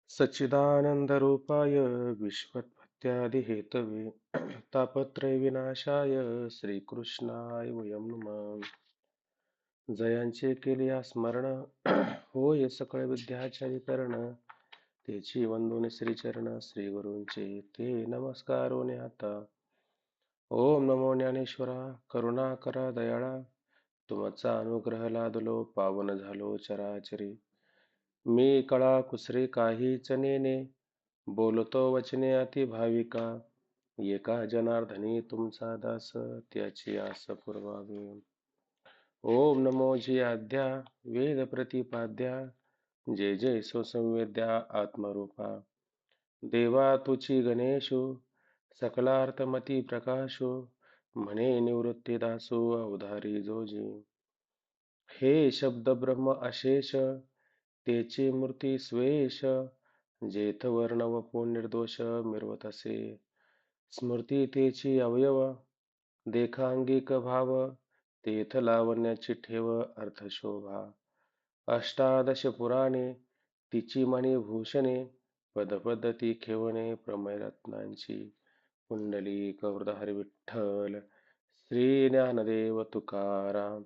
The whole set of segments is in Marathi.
सच्चिदानंदरूपाय विश्वोत्पत्त्यादिहेतवे तापत्रय विनाशाय श्रीकृष्णाय वयं नमः. जयांचे केले स्मरण होय सकळ विद्याचारी करण तेची वंदुनी श्रीचरण श्री गुरूंचे ते नमस्कारोने आता. ओम नमो ज्ञानेश्वरा करुणा करा दयाळा तुमचा अनुग्रह लादलो पावन झालो चराचरी. मी कळा कुसरे काहीच नेने बोलतो वचने अति भाविका एका जनार्दनी तुमचा दास त्याची आस पुरवावी. ओम नमो जी आद्या वेद प्रतिपाद्या जय जय सुसंवेद्या आत्मरूपा देवा तुची गणेशो सकलार्थमती प्रकाशो म्हणे निवृत्ती दासो अवधारी जोजी. हे शब्द ब्रह्म अशेष तेची मूर्ती स्वेश जेथ वर्ण वपो निर्दोष मिरवत असे. स्मृती तेची अवयव देखांगिक भाव तेथ लावण्याची ठेव अर्थशोभा. अष्टादश पुराणे तिची मणिभूषणे पदपद्धती खेवणे प्रमयरत्नांची. पुंडलिक हृदय विठ्ठल श्री ज्ञानदेव तुकाराम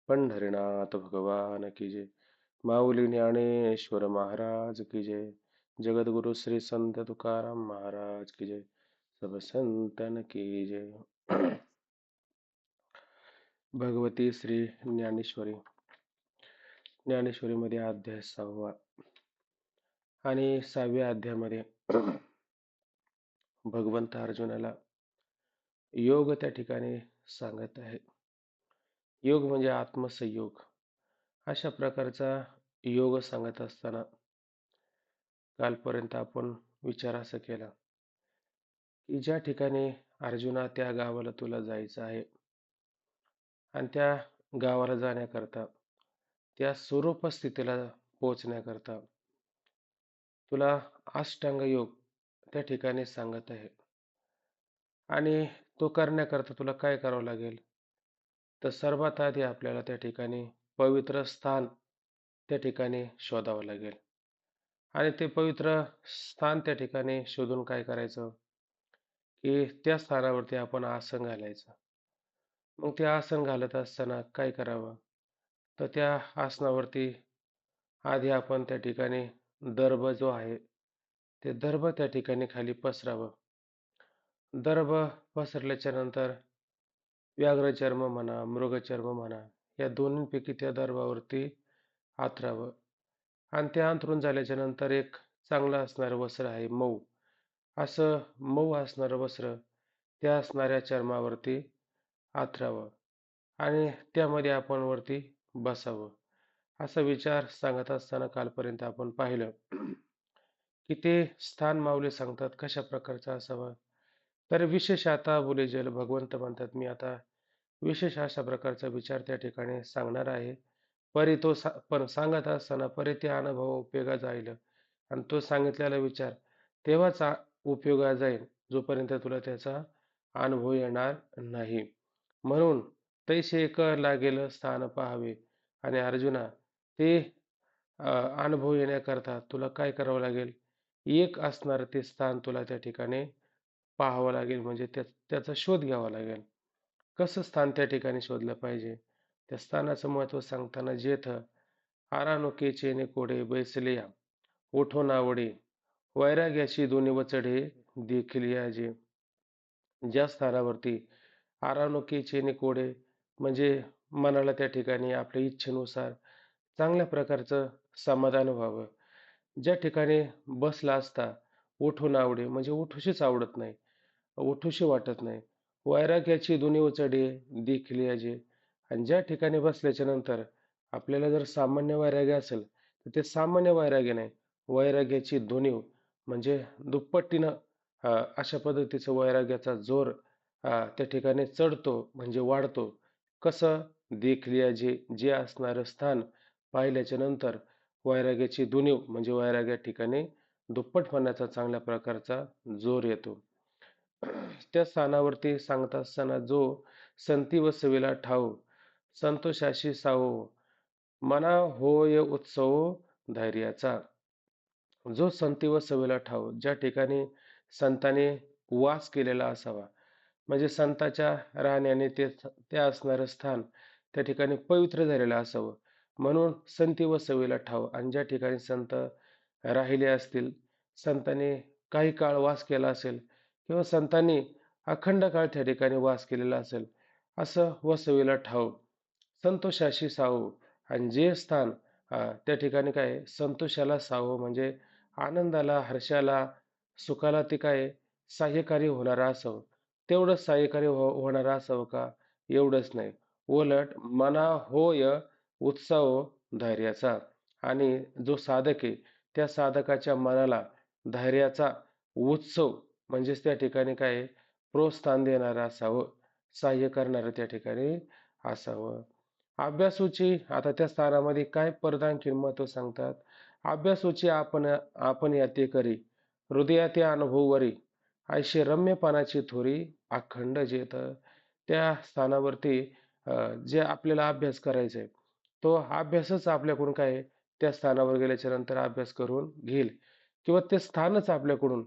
पंढरीनाथ भगवान की जय. माऊली ज्ञानेश्वर महाराज की जय. जगद्गुरु श्री संत तुकाराम महाराज की जय. सब संतन की जय. भगवती श्री ज्ञानेश्वरी ज्ञानेश्वरीमध्ये अध्याय 6वा आणि 6व्या अध्यायामध्ये भगवंत अर्जुनाला योग त्या ठिकाणी सांगत आहे. योग म्हणजे आत्मसंयोग. अशा प्रकारचा योग सांगत असताना कालपर्यंत आपण विचार असा केला की ज्या ठिकाणी अर्जुना त्या गावाला तुला जायचं आहे आणि त्या गावाला जाण्याकरता त्या स्वरूप स्थितीला पोहोचण्याकरता तुला अष्टांग योग त्या ठिकाणी सांगत आहे. आणि तो करण्याकरता तुला काय करावं लागेल तर सर्वात आधी आपल्याला त्या ठिकाणी पवित्र स्थान त्या ठिकाणी शोधावं लागेल. आणि ते पवित्र स्थान त्या ठिकाणी शोधून काय करायचं की त्या स्थानावरती आपण आसन घालायचं. मग ते आसन घालत असताना काय करावं तर त्या आसनावरती आधी आपण त्या ठिकाणी दर्भ जो आहे ते दर्भ त्या ठिकाणी खाली पसरावं. दर्भ पसरल्याच्या नंतर व्याघ्रचर्म म्हणा मृगचर्म म्हणा या दोन्हीपैकी त्या दर्भावरती आथरावं. आणि ते अंथरून झाल्याच्या नंतर एक चांगलं असणारं वस्त्र आहे मऊ, असं मऊ असणारं वस्त्र त्या असणाऱ्या चर्मावरती आथरावं आणि त्यामध्ये आपण वरती बसावं. असा विचार सांगत असताना कालपर्यंत आपण पाहिलं की ते स्थान माऊली सांगतात कशा प्रकारचं असावं. तर विशेष आता बोले जल भगवंत म्हणतात मी आता विशेष अशा प्रकारचा विचार त्या ठिकाणी सांगणार आहे. परी तो पण सांगत असताना परी ते अनुभव उपयोगा जाईल आणि तो सांगितलेला विचार तेव्हाच उपयोगा जाईल जोपर्यंत तुला त्याचा अनुभव येणार नाही. म्हणून तैसे एक लागेल स्थान पाहावे. आणि अर्जुना ते अनुभव येण्याकरता तुला काय करावं लागेल एक असणार ते स्थान तुला त्या ठिकाणी पाहावं लागेल. म्हणजे त्याचा शोध घ्यावा लागेल. कसं स्थान त्या ठिकाणी शोधलं पाहिजे त्या स्थानाचं महत्व सांगताना जेथ आरानोके चेने कोडे बैसलिया ओठो नावडे वैराग्याची दोन्ही वचडे देखील याजे. ज्या स्थानावरती आरानोके चेने कोडे म्हणजे मनाला त्या ठिकाणी आपल्या इच्छेनुसार चांगल्या प्रकारचं समाधान व्हावं. ज्या ठिकाणी बसला असता उठून आवडे म्हणजे उठूशीच आवडत नाही, उठूशी वाटत नाही. वैराग्याची दोन्ही उचडे देखील याजे. आणि ज्या ठिकाणी बसल्याच्या नंतर आपल्याला जर सामान्य वैराग्य असेल तर ते सामान्य वैराग्य नाही, वैराग्याची दोन्ही म्हणजे दुप्पटीनं अशा पद्धतीचं वैराग्याचा जोर त्या ठिकाणी चढतो म्हणजे वाढतो. कसं देखलिया जे जे असणारं स्थान पाहिल्याच्या नंतर वैराग्याची दुनीव म्हणजे वैराग्या ठिकाणी दुप्पट होण्याचा चांगल्या प्रकारचा जोर येतो. त्या स्थानावरती सांगत असताना जो संती वसविला ठाव संतोषाशी सावो मना होय उत्सव धैर्याचा. जो संती व सवेला ठाव, ज्या ठिकाणी संतांनी वास केलेला असावा, म्हणजे संतांच्या राहण्याने ते असणारं स्थान त्या ठिकाणी पवित्र झालेलं असावं. म्हणून संती व सवेला ठाव, आणि ज्या ठिकाणी संत राहिले असतील, संतांनी काही काळ वास केला असेल किंवा संतांनी अखंड काळ त्या ठिकाणी वास केलेला असेल, असं वसवीला ठाव संतोषाशी सावो. आणि जे स्थान त्या ठिकाणी काय संतोषाला सावो, म्हणजे आनंदाला, हर्षाला, सुखाला ते काय सहाय्यकारी होणारा असावं. तेवढंच सहाय्यकारी होणारा असावं का? एवढंच नाही, उलट मना होय उत्सव धैर्याचा. आणि जो साधक आहे त्या साधकाच्या मनाला धैर्याचा उत्सव, म्हणजेच त्या ठिकाणी काय प्रोत्साहन देणारं असावं, सहाय्य करणारं त्या ठिकाणी असावं. अभ्यासूची आता त्या स्थानामध्ये काय परत आणखी महत्व सांगतात. अभ्यासूची आपण याते करी, हृदयाते अनुभववरी, ऐशी रम्यपणाची थोरी अखंड जेत. त्या स्थानावरती जे आपल्याला अभ्यास करायचा आहे, तो अभ्यासच आपल्याकडून काय त्या स्थानावर गेल्याच्या नंतर अभ्यास करून घेईल, किंवा ते स्थानच आपल्याकडून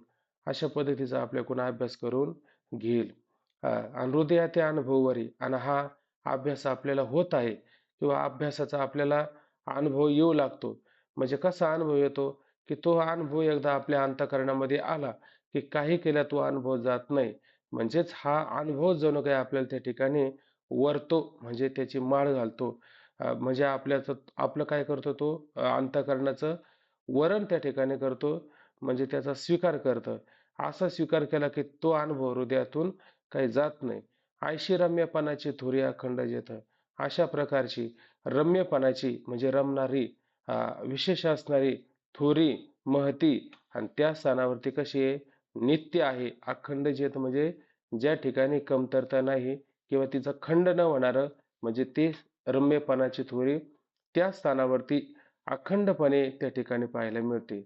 अशा पद्धतीचा आपल्याकडून अभ्यास करून घेईल. आणि हृदयाते अनुभववरी, आणि हा अभ्यास आपल्याला होत आहे किंवा अभ्यासाचा आपल्याला अनुभव येऊ लागतो. म्हणजे कसा अनुभव येतो, की तो अनुभव एकदा आपल्या अंतःकरणामध्ये आला की काही केला तो अनुभव जात नाही. म्हणजेच हा अनुभव जणू काही आपल्याला त्या ठिकाणी वरतो, म्हणजे त्याची माळ घालतो. म्हणजे आपलं काय करतो तो अंतःकरणाचं वरण त्या ठिकाणी करतो, म्हणजे त्याचा स्वीकार करतं. असा स्वीकार केला की तो अनुभव हृदयातून काही जात नाही. आयशी रम्यपणाची थोरी अखंड जेथ. अशा प्रकारची रम्यपणाची म्हणजे रमणारी, विशेष असणारी, थोरी, महती, आणि त्या स्थानावरती कशी आहे नित्य आहे. अखंड जेथ म्हणजे ज्या ठिकाणी कमतरता नाही किंवा तिचा खंड न होणारं, म्हणजे ते रम्यपणाची थोरी त्या स्थानावरती अखंडपणे त्या ठिकाणी पाहायला मिळते.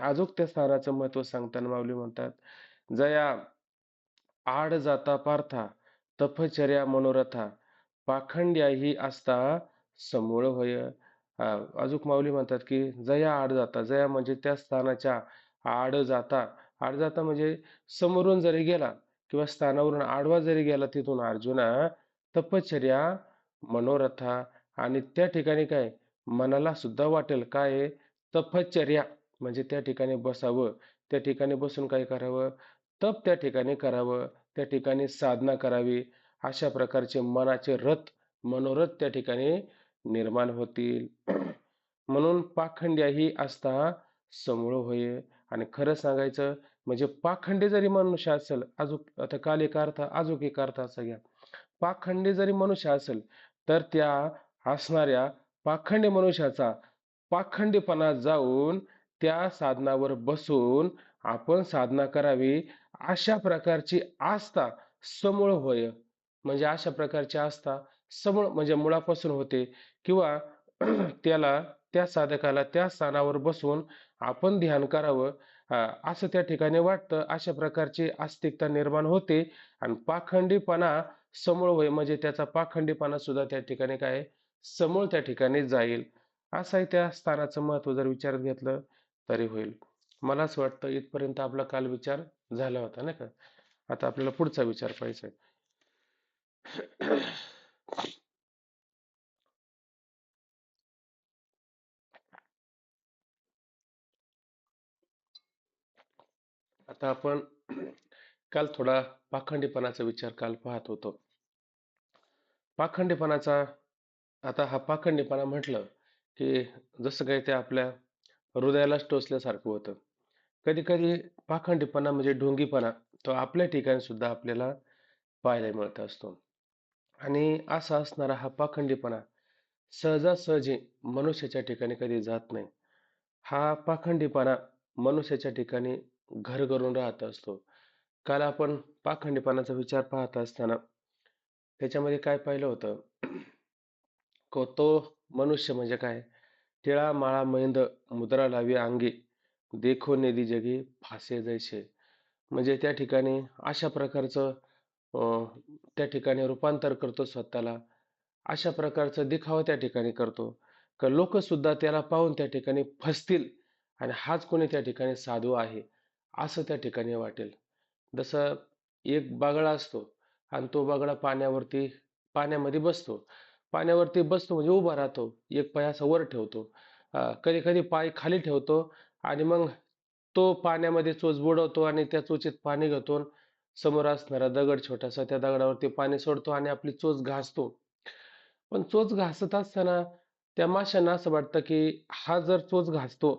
अजून त्या स्थानाचं महत्व सांगताना माऊली म्हणतात, जया आड जाता पार्था, तपश्चर्या मनोरथा, पाखंड्याही असता समूळ होय. अजून माऊली म्हणतात की जया आड जाता, जया म्हणजे त्या स्थानाच्या आड जाता. आड जाता म्हणजे समोरून जरी गेला किंवा स्थानावरून आडवा जरी गेला तिथून अर्जुना, तपश्चर्या मनोरथा, आणि त्या ठिकाणी काय मनाला सुद्धा वाटेल काय आहे, तपश्चर्या म्हणजे त्या ठिकाणी बसावं, त्या ठिकाणी बसून काय करावं, तप त्या ठिकाणी करावं, त्या ठिकाणी साधना करावी. अशा प्रकारचे मनाचे मनोरथ त्या ठिकाणी निर्माण होतील. म्हणून पाखंड्याही असता समूळ होय. आणि खरं सांगायचं म्हणजे पाखंडी जरी मनुष्य असेल, अजून आता काल एक अर्थ अजून एक अर्थ असा घ्या, पाखंडी जरी मनुष्य असेल तर त्या असणाऱ्या पाखंडी मनुष्याचा पाखंडीपणा जाऊन त्या साधनावर बसून आपण साधना करावी, अशा प्रकारची आस्था समूळ होय. म्हणजे अशा प्रकारची आस्था समूळ म्हणजे मुळापासून होते, किंवा त्याला त्या साधकाला त्या स्थानावर बसून आपण ध्यान करावं असं त्या ठिकाणी वाटतं. अशा प्रकारची आस्तिकता निर्माण होते आणि पाखंडीपणा समूळ होय, म्हणजे त्याचा पाखंडीपणा सुद्धा त्या ठिकाणी काय समूळ त्या ठिकाणी जाईल. असंही त्या स्थानाचं महत्व जर विचारात घेतलं तरी होईल. मला असं वाटतं इथपर्यंत आपला काल विचार झाला होता नाही का. आता आपल्याला पुढचा विचार पाहिजे. आता आपण काल थोडा पाखंडीपणाचा विचार काल पाहत होतो. पाखंडीपणाचा, आता हा पाखंडीपणा म्हटलं की जसं काही ते आपल्या हृदयालाच टोचल्यासारखं होतं. कधी कधी पाखंडीपणा म्हणजे ढोंगीपणा तो आपल्या ठिकाणी सुद्धा आपल्याला पाहायला मिळत असतो. आणि असा असणारा हा पाखंडीपणा सहजासहजी मनुष्याच्या ठिकाणी कधी जात नाही. हा पाखंडीपणा मनुष्याच्या ठिकाणी घर करून राहत असतो. काल आपण पाखंडीपणाचा विचार पाहत असताना त्याच्यामध्ये काय पाहिलं होतं, तो मनुष्य म्हणजे काय, टिळा माळा मैंद मुद्रा लावी अंगी, देखो निधी जगी फासे जैसे. म्हणजे त्या ठिकाणी अशा प्रकारचं त्या ठिकाणी रूपांतर करतो स्वतःला, अशा प्रकारचा दिखावा त्या ठिकाणी करतो का लोक सुद्धा त्याला पाहून त्या ठिकाणी फसतील आणि हाच कोणी त्या ठिकाणी साधू आहे असं त्या ठिकाणी वाटेल. जसं एक बागळा असतो आणि तो बागळा पाण्यामध्ये बसतो. पाण्यावरती बसतो म्हणजे उभा राहतो, एक पाय असा वर ठेवतो, कधी कधी पाय खाली ठेवतो आणि मग तो पाण्यामध्ये चोच बुडवतो आणि त्या चोचीत पाणी घेतो. समोर असणारा दगड छोटासा, त्या दगडावरती पाणी सोडतो आणि आपली चोच घासतो. पण चोच घासत असताना त्या माशांना असं वाटतं की हा जर चोच घासतो,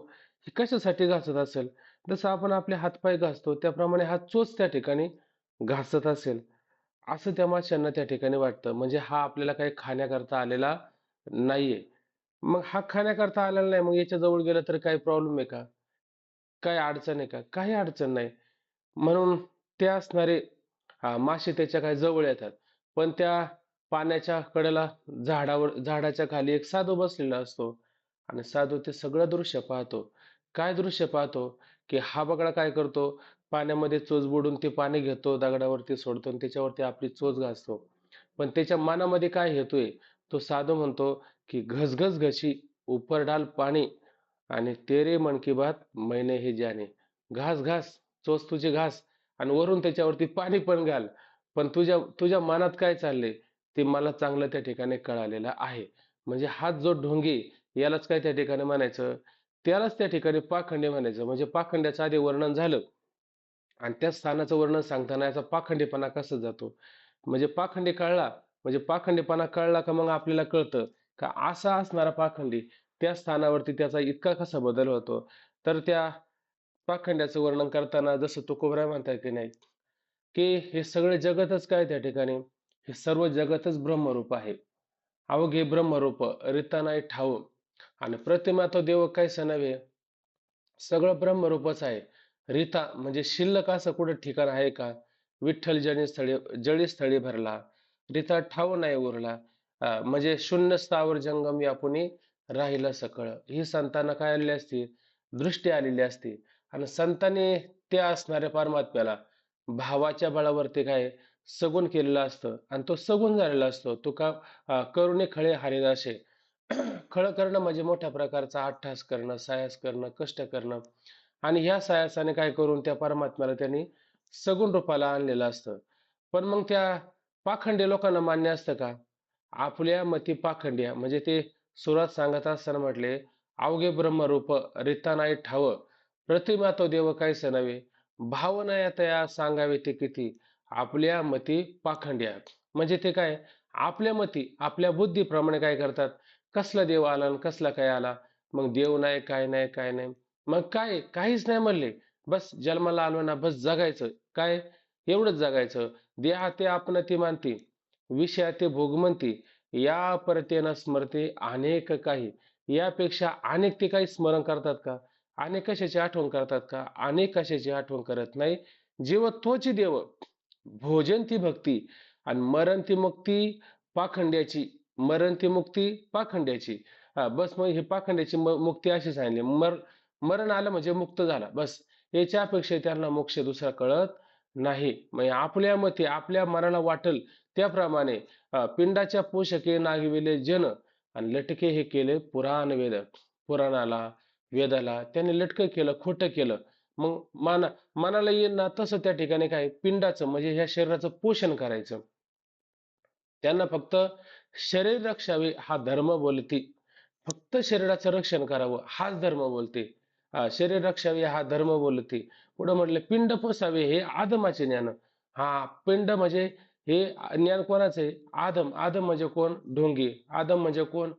हे कशासाठी घासत असेल? जसं आपण आपले हातपाय घासतो त्याप्रमाणे हा चोच त्या ठिकाणी घासत असेल, असं त्या माशांना त्या ठिकाणी वाटतं. म्हणजे हा आपल्याला काही खाण्याकरता आलेला नाहीये. मग हा खाण्याकरता आलेला नाही, मग याच्या जवळ गेलं तर काही प्रॉब्लेम आहे का? काय अडचण आहे का? काही अडचण नाही. म्हणून ते असणारे मासे त्याच्या काय जवळ येतात. पण त्या पाण्याच्या कडेला झाडाच्या खाली एक साधू बसलेला असतो आणि साधू ते सगळं दृश्य पाहतो. काय दृश्य पाहतो? की हा बगळा काय करतो? पाण्यामध्ये चोच बुडून ते पाणी घेतो, दगडावरती सोडतो आणि त्याच्यावरती आपली चोच घासतो. पण त्याच्या मनामध्ये काय हेतू तो साधू म्हणतो की घस घस घशी ऊपर डाल पाणी आणि तेरे मन की बात मैंने ही जानी. घास घास, चोच तुझी घास आणि वरून त्याच्यावरती पाणी पण घाल. पण तुझ्या तुझ्या मनात काय चाललंय ते मला चांगलं त्या ठिकाणी कळालेलं आहे. म्हणजे हाच जो ढोंगी, यालाच काय त्या ठिकाणी म्हणायचं, त्यालाच त्या ठिकाणी पाखंडी म्हणायचं. म्हणजे पाखंड्याचं आधी वर्णन झालं आणि त्या स्थानाचं वर्णन सांगताना याचा पाखंडीपणा कसा जातो. म्हणजे पाखंडी कळला, म्हणजे पाखंडीपणा कळला का मग आपल्याला कळतं का असा असणारा पाखंडी त्या स्थानावरती त्याचा इतका कसा बदल होतो. तर त्या पाखंड्याचं वर्णन करताना जसं तुकोबराय म्हणताय की नाही, की हे सगळे जगतच काय त्या ठिकाणी, हे सर्व जगतच ब्रह्मरूप आहे. अवघे ब्रह्मरूप रिता नाही ठाव आणि प्रतिमा तो देव कैसा नव्हे. सगळं ब्रह्मरूपच आहे. रीता म्हणजे शिल्लक असं कुठं ठिकाण आहे का? विठ्ठल जळी स्थळी भरला, रीता ठाव नाही उरला. म्हणजे शून्य स्थावर जंगम यापुनी राहिलं सकळ. ही संतांना काय आलेली असती? दृष्टी आलेली असते. आणि संतांनी त्या असणाऱ्या परमात्म्याला भावाच्या बळावरती काय सगुण केलेलं असतं आणि तो सगुण झालेला असतो. तुका करुणे खळे हरिदासे. खळं करणं म्हणजे मोठ्या प्रकारचा अट्टहास करणं, सायास करणं, कष्ट करणं आणि ह्या सायासाने काय करून त्या परमात्म्याला त्यांनी सगुण रूपाला आणलेलं असतं. पण मग त्या पाखंडी लोकांना मान्य असतं का? आपल्या मती पाखंड्या म्हणजे ते सुरात सांगत असताना म्हटले, अवघे ब्रह्मरूप रीता नाही ठाव, प्रतिमा तो देव कैसा नव्हे, भाव नाही तया सांगावे ते किती, आपल्या मती पाखंड्या. म्हणजे ते काय, आपल्या मती आपल्या बुद्धीप्रमाणे काय करतात, कसला देव आला आणि कसला काय आला, मग देव नाही काय नाही काय नाही, मग काय काहीच नाही म्हणले, बस जन्माला आलो ना बस जगायचं, काय एवढंच जगायचं. देहा ते आपण ती मानती, विषया ते भोगमंती, या परतेन स्मरते अनेक काही. यापेक्षा अनेक ते काही स्मरण करतात का? अनेक कशाची आठवण करतात का? अनेक कशाची आठवण करत नाही. जीव तोची देव, भोजन ती भक्ती आणि मरण ती मुक्ती पाखंड्याची. मरण ती मुक्ती पाखंड्याची. हा बस, मग हे पाखंड्याची मुक्ती अशी सांगितली. मरण आलं म्हणजे मुक्त झाला बस. याच्यापेक्षा त्यांना मोक्ष दुसरा कळत नाही. म्हणजे आपल्या मते आपल्या मनाला वाटल त्याप्रमाणे पिंडाच्या पोषके नागविले जन आणि लटके हे केले पुराण वेद. पुराणाला वेदाला त्याने लटकं केलं, खोटं केलं. मग मनाला येईल ना तसं त्या ठिकाणी काय पिंडाचं म्हणजे ह्या शरीराचं पोषण करायचं. त्यांना फक्त शरीर रक्षावे हा धर्म बोलती. फक्त शरीराचं रक्षण करावं हाच धर्म बोलते. शरीर रक्षावे हा धर्म बोलते. पुढे म्हटले पिंड पोसावे हे आदमाचे ज्ञान. हा पिंड म्हणजे हे ज्ञान कोणाचं आहे? आदम. आदम म्हणजे कोण? ढोंगी. आदम म्हणजे कोण?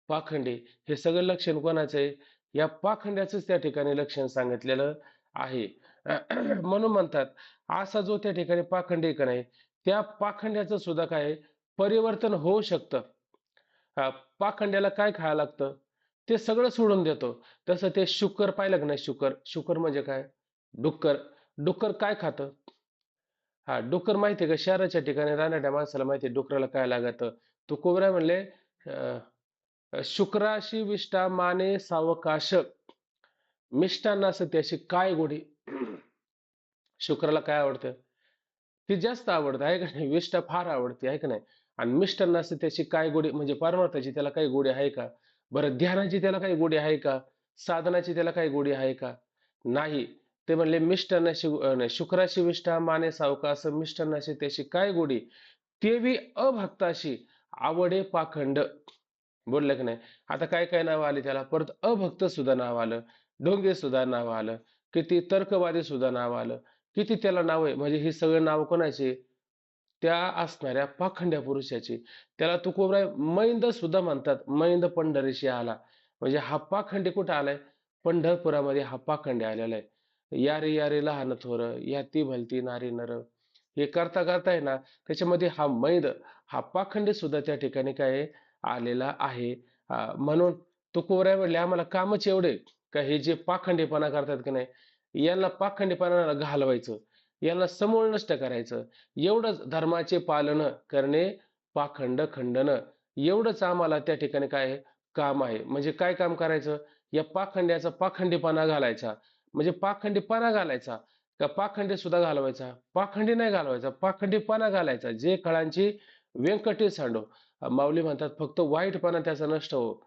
पाखंडे. हे सगळं लक्षण कोणाचं आहे? या पाखंड्याचंच त्या ठिकाणी लक्षण सांगितलेलं आहे. म्हणून म्हणतात असा जो त्या ठिकाणी पाखंडी का नाही, त्या पाखंड्याचं सुद्धा काय परिवर्तन होऊ शकतं. पाखंड्याला काय खायला लागतं? ते सगळं सोडून देतो. तसं ते शुकर पाहिलं का नाही? शुकर. शुकर म्हणजे काय? डुक्कर. डुक्कर काय खातं? हा डुक्कर माहिती आहे का? शहराच्या ठिकाणी राहणाऱ्या माणसाला माहिती आहे डुकराला काय लागतं. तो कोबरा म्हणले शुक्राशी विष्ठा माने सावकाश, मिष्टान्नास त्याशी काय गोडी. शुक्राला काय आवडतं? ती जास्त आवडतं आहे का नाही? विष्ठा फार आवडते आहे का नाही? आणि मिष्टान्नाची त्याची काय गोडी, म्हणजे परमार्थाची त्याला काही गोडी आहे का? बरं, ध्यानाची त्याला काही गोडी आहे का? साधनाची त्याला काही गोडी आहे का? नाही. ते म्हणले मिष्टान्नाशी नाही, शुक्राशी विष्ठा माने सावका, असं मिष्टान्नाशी त्याची काय गोडी, तेवी अभक्ताशी आवडे पाखंड. बोललं की नाही? आता काय काय नाव आली त्याला, परत अभक्त सुद्धा नाव आलं, ढोंगे सुद्धा नाव आलं, किती तर्कवादी सुद्धा नाव आलं, किती त्याला नाव आहे. म्हणजे ही सगळी नाव कोणाची? त्या असणाऱ्या पाखंड्या पुरुषाची. त्याला तुकोबराय मैंद सुद्धा म्हणतात. मैंद पंढरीशी आला, म्हणजे हा पाखंडी कुठं आलाय? पंढरपुरामध्ये हा पाखंडी आलेला आहे. यारे यारे लहान थोर, या ती भलती नारी नर, हे करता करता आहे ना, त्याच्यामध्ये हा मैंद, हा पाखंडी सुद्धा त्या ठिकाणी काय आलेला आहे. म्हणून तुकोबराय म्हणले आम्हाला कामच एवढे का हे जे पाखंडीपणा करतात की नाही, यांना पाखंडीपणाला घालवायचं, यांना समूळ नष्ट करायचं. एवढंच धर्माचे पालन करणे, पाखंड खंडन, एवढंच आम्हाला त्या ठिकाणी काय आहे, काम आहे. म्हणजे काय काम करायचं? या पाखंड्याचा पाखंडीपणा घालायचा. म्हणजे पाखंडीपणा घालायचा का पाखंडी सुद्धा घालवायचा? पाखंडी नाही घालवायचा, पाखंडीपणा घालायचा. जे खळांची व्यंकटी सांडो. माऊली म्हणतात फक्त वाईटपणा त्याचा नष्ट हो,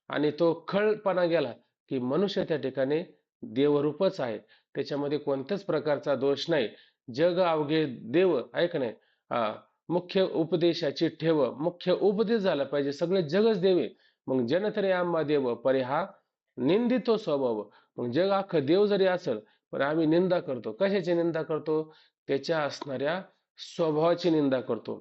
आणि तो खळपणा गेला की मनुष्य त्या ठिकाणी देवरूपच आहे. त्याच्यामध्ये कोणत्याच प्रकारचा दोष नाही. जग अवघे देव, ऐक नाही. मुख्य उपदेशाची ठेव, मुख्य उपदेश झाला पाहिजे. सगळे जगच देवे. मग जनतरी आम्हा देव परे हा निंदितो स्वभाव. मग जग अख्खं देव जरी असेल, पण आम्ही निंदा करतो. कशाची निंदा करतो? त्याच्या असणाऱ्या स्वभावाची निंदा करतो.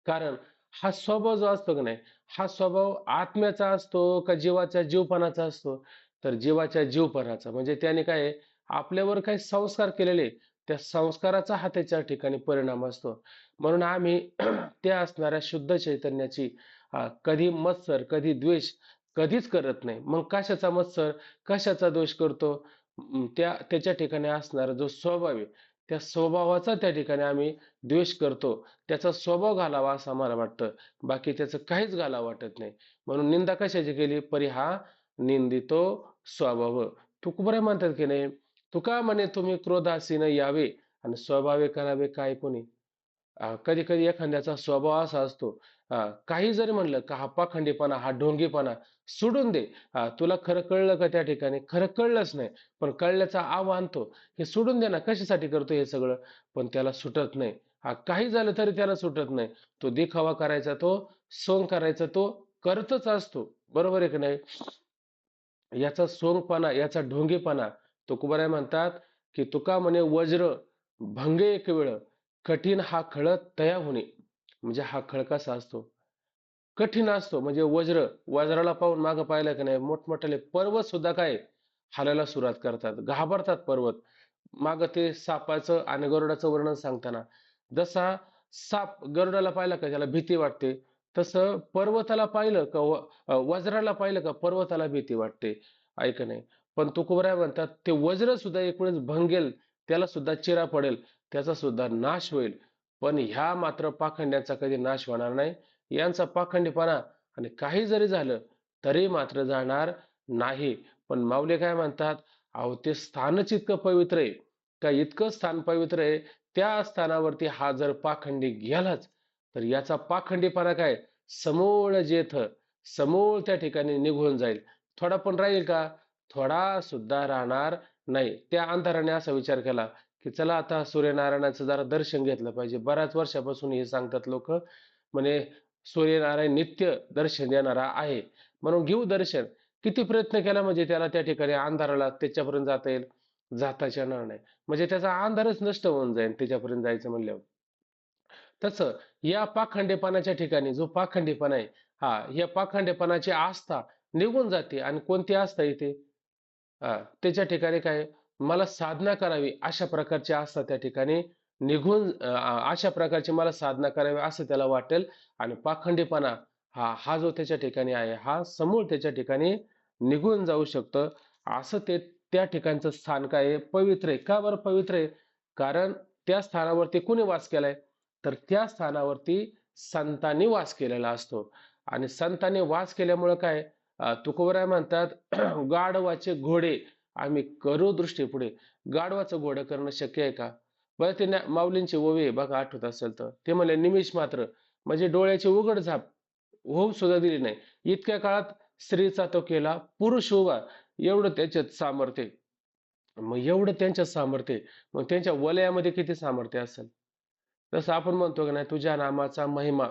कारण हा स्वभाव जो असतो की नाही, हा स्वभाव आत्म्याचा असतो का जीवाच्या जीवपणाचा असतो? तर जीवाच्या जीवपणाचा. म्हणजे त्याने काय आपल्यावर काही संस्कार केलेले, त्या संस्काराचा हा त्याच्या ठिकाणी परिणाम असतो. म्हणून आम्ही त्या असणाऱ्या शुद्ध चैतन्याची कधी मत्सर, कधी द्वेष कधीच करत नाही. मग कशाचा मत्सर, कशाचा दोष करतो? त्याच्या ठिकाणी असणारा जो स्वभाव आहे, त्या स्वभावाचा त्या ठिकाणी आम्ही द्वेष करतो. त्याचा स्वभाव घालावा असं आम्हाला वाटतं, बाकी त्याचं काहीच घालावं वाटत नाही. म्हणून निंदा कशाची केली? परी हा निंदितो स्वभाव. तुकोबराय म्हणतात की नाही, तुका म्हणे तुम्ही क्रोधासीन यावे आणि स्वभावे करावे काय कोणी. कधी कधी एखाद्याचा स्वभाव असा असतो, काही जरी म्हणलं का हा पाखंडीपणा, हा ढोंगीपणा सोडून दे. तुला खरं कळलं का? त्या ठिकाणी खरं कळलंच नाही, पण कळल्याचा आव आणतो. हे सोडून दे ना, कशासाठी करतो हे सगळं? पण त्याला सुटत नाही. काही झालं तरी त्याला सुटत नाही. तो दिखावा करायचा, तो सोंग करायचा, तो करतच असतो. बरोबर आहे की नाही? याचा सोंगपणा, याचा ढोंगीपणा. तुकोबराय म्हणतात की तुका म्हणे वज्र भंगे एक वेळ, कठीण हा खळ तया होणे. म्हणजे हा खळ कसा असतो? कठीण असतो. म्हणजे वज्राला पाहून मागं पाहिलं की नाही, मोठमोठे पर्वत सुद्धा काय हालायला सुरुवात करतात, घाबरतात पर्वत. माग ते सापाचं आणि गरुडाचं वर्णन सांगताना, जसा साप गरुडाला पाहिला का त्याला भीती वाटते, तसं पर्वताला पाहिलं का वज्राला पाहिलं का पर्वताला भीती वाटते. ऐक नाही. पण तुकोबराय म्हणतात ते वज्र सुद्धा एक वेळेस भंगेल, त्याला सुद्धा चिरा पडेल, त्याचा सुद्धा नाश होईल. पण ह्या मात्र पाखंड्याचा कधी नाश होणार नाही. यांचा पाखंडीपणा आणि काही जरी झालं तरी मात्र जाणार नाही. पण माऊली काय म्हणतात, अहो ते स्थानच इतकं पवित्र आहे का, इतकं स्थान पवित्र आहे, त्या स्थानावरती हा जर पाखंडी गेलाच तर याचा पाखंडीपणा काय समूळ जेथ, समूळ त्या ठिकाणी निघून जाईल. थोडा पण राहील का? थोडा सुद्धा राहणार नाही. त्या अंधाराने असा विचार केला की चला आता सूर्यनारायणाचं जरा दर्शन घेतलं पाहिजे. बऱ्याच वर्षापासून हे सांगतात लोक, म्हणे सूर्यनारायण नित्य दर्शन देणारा आहे, म्हणून घेऊ दर्शन. किती प्रयत्न केला म्हणजे त्याला त्या ठिकाणी अंधाराला त्याच्यापर्यंत जाता येईल? जाताच येणार नाही. म्हणजे त्याचा अंधारच नष्ट होऊन जाईल त्याच्यापर्यंत जायचं म्हणल्यावर. तसं या पाखंडेपणाच्या ठिकाणी जो पाखंडेपणा आहे, या पाखंडेपणाची आस्था निघून जाते. आणि कोणती आस्था येते? त्याच्या ठिकाणी काय, मला साधना करावी अशा प्रकारची आस्था त्या ठिकाणी निघून, अशा प्रकारची मला साधना करावी असं त्याला वाटेल. आणि पाखंडीपणा हा जो त्याच्या ठिकाणी आहे, हा समूळ त्याच्या ठिकाणी निघून जाऊ शकतं. असं ते त्या ठिकाणचं स्थान काय आहे, पवित्र आहे. का बरं पवित्र आहे? कारण त्या स्थानावरती कोणी वास केलाय? तर त्या स्थानावरती संतांनी वास केलेला असतो. आणि संतांनी वास केल्यामुळे काय, तुकोबराय म्हणतात गाढवाचे घोडे आम्ही करू दृष्टी पुढे. गाढवाचं घोडं करणं शक्य आहे का? बरं, ते माऊलींचे ओवे बघा, आठवत असेल तर ते म्हणले निमिष मात्र म्हणजे डोळ्याची उघड-झाप होऊ सुद्धा दिली नाही. इतक्या काळात स्त्रीचा तो केला पुरुष उभा. एवढं त्याच्यात सामर्थ्य आहे. मग एवढं त्यांच्यात सामर्थ्य आहे. मग त्यांच्या वलयामध्ये किती सामर्थ्य असेल? जसं आपण म्हणतो की नाही, तुझ्या नामाचा महिमा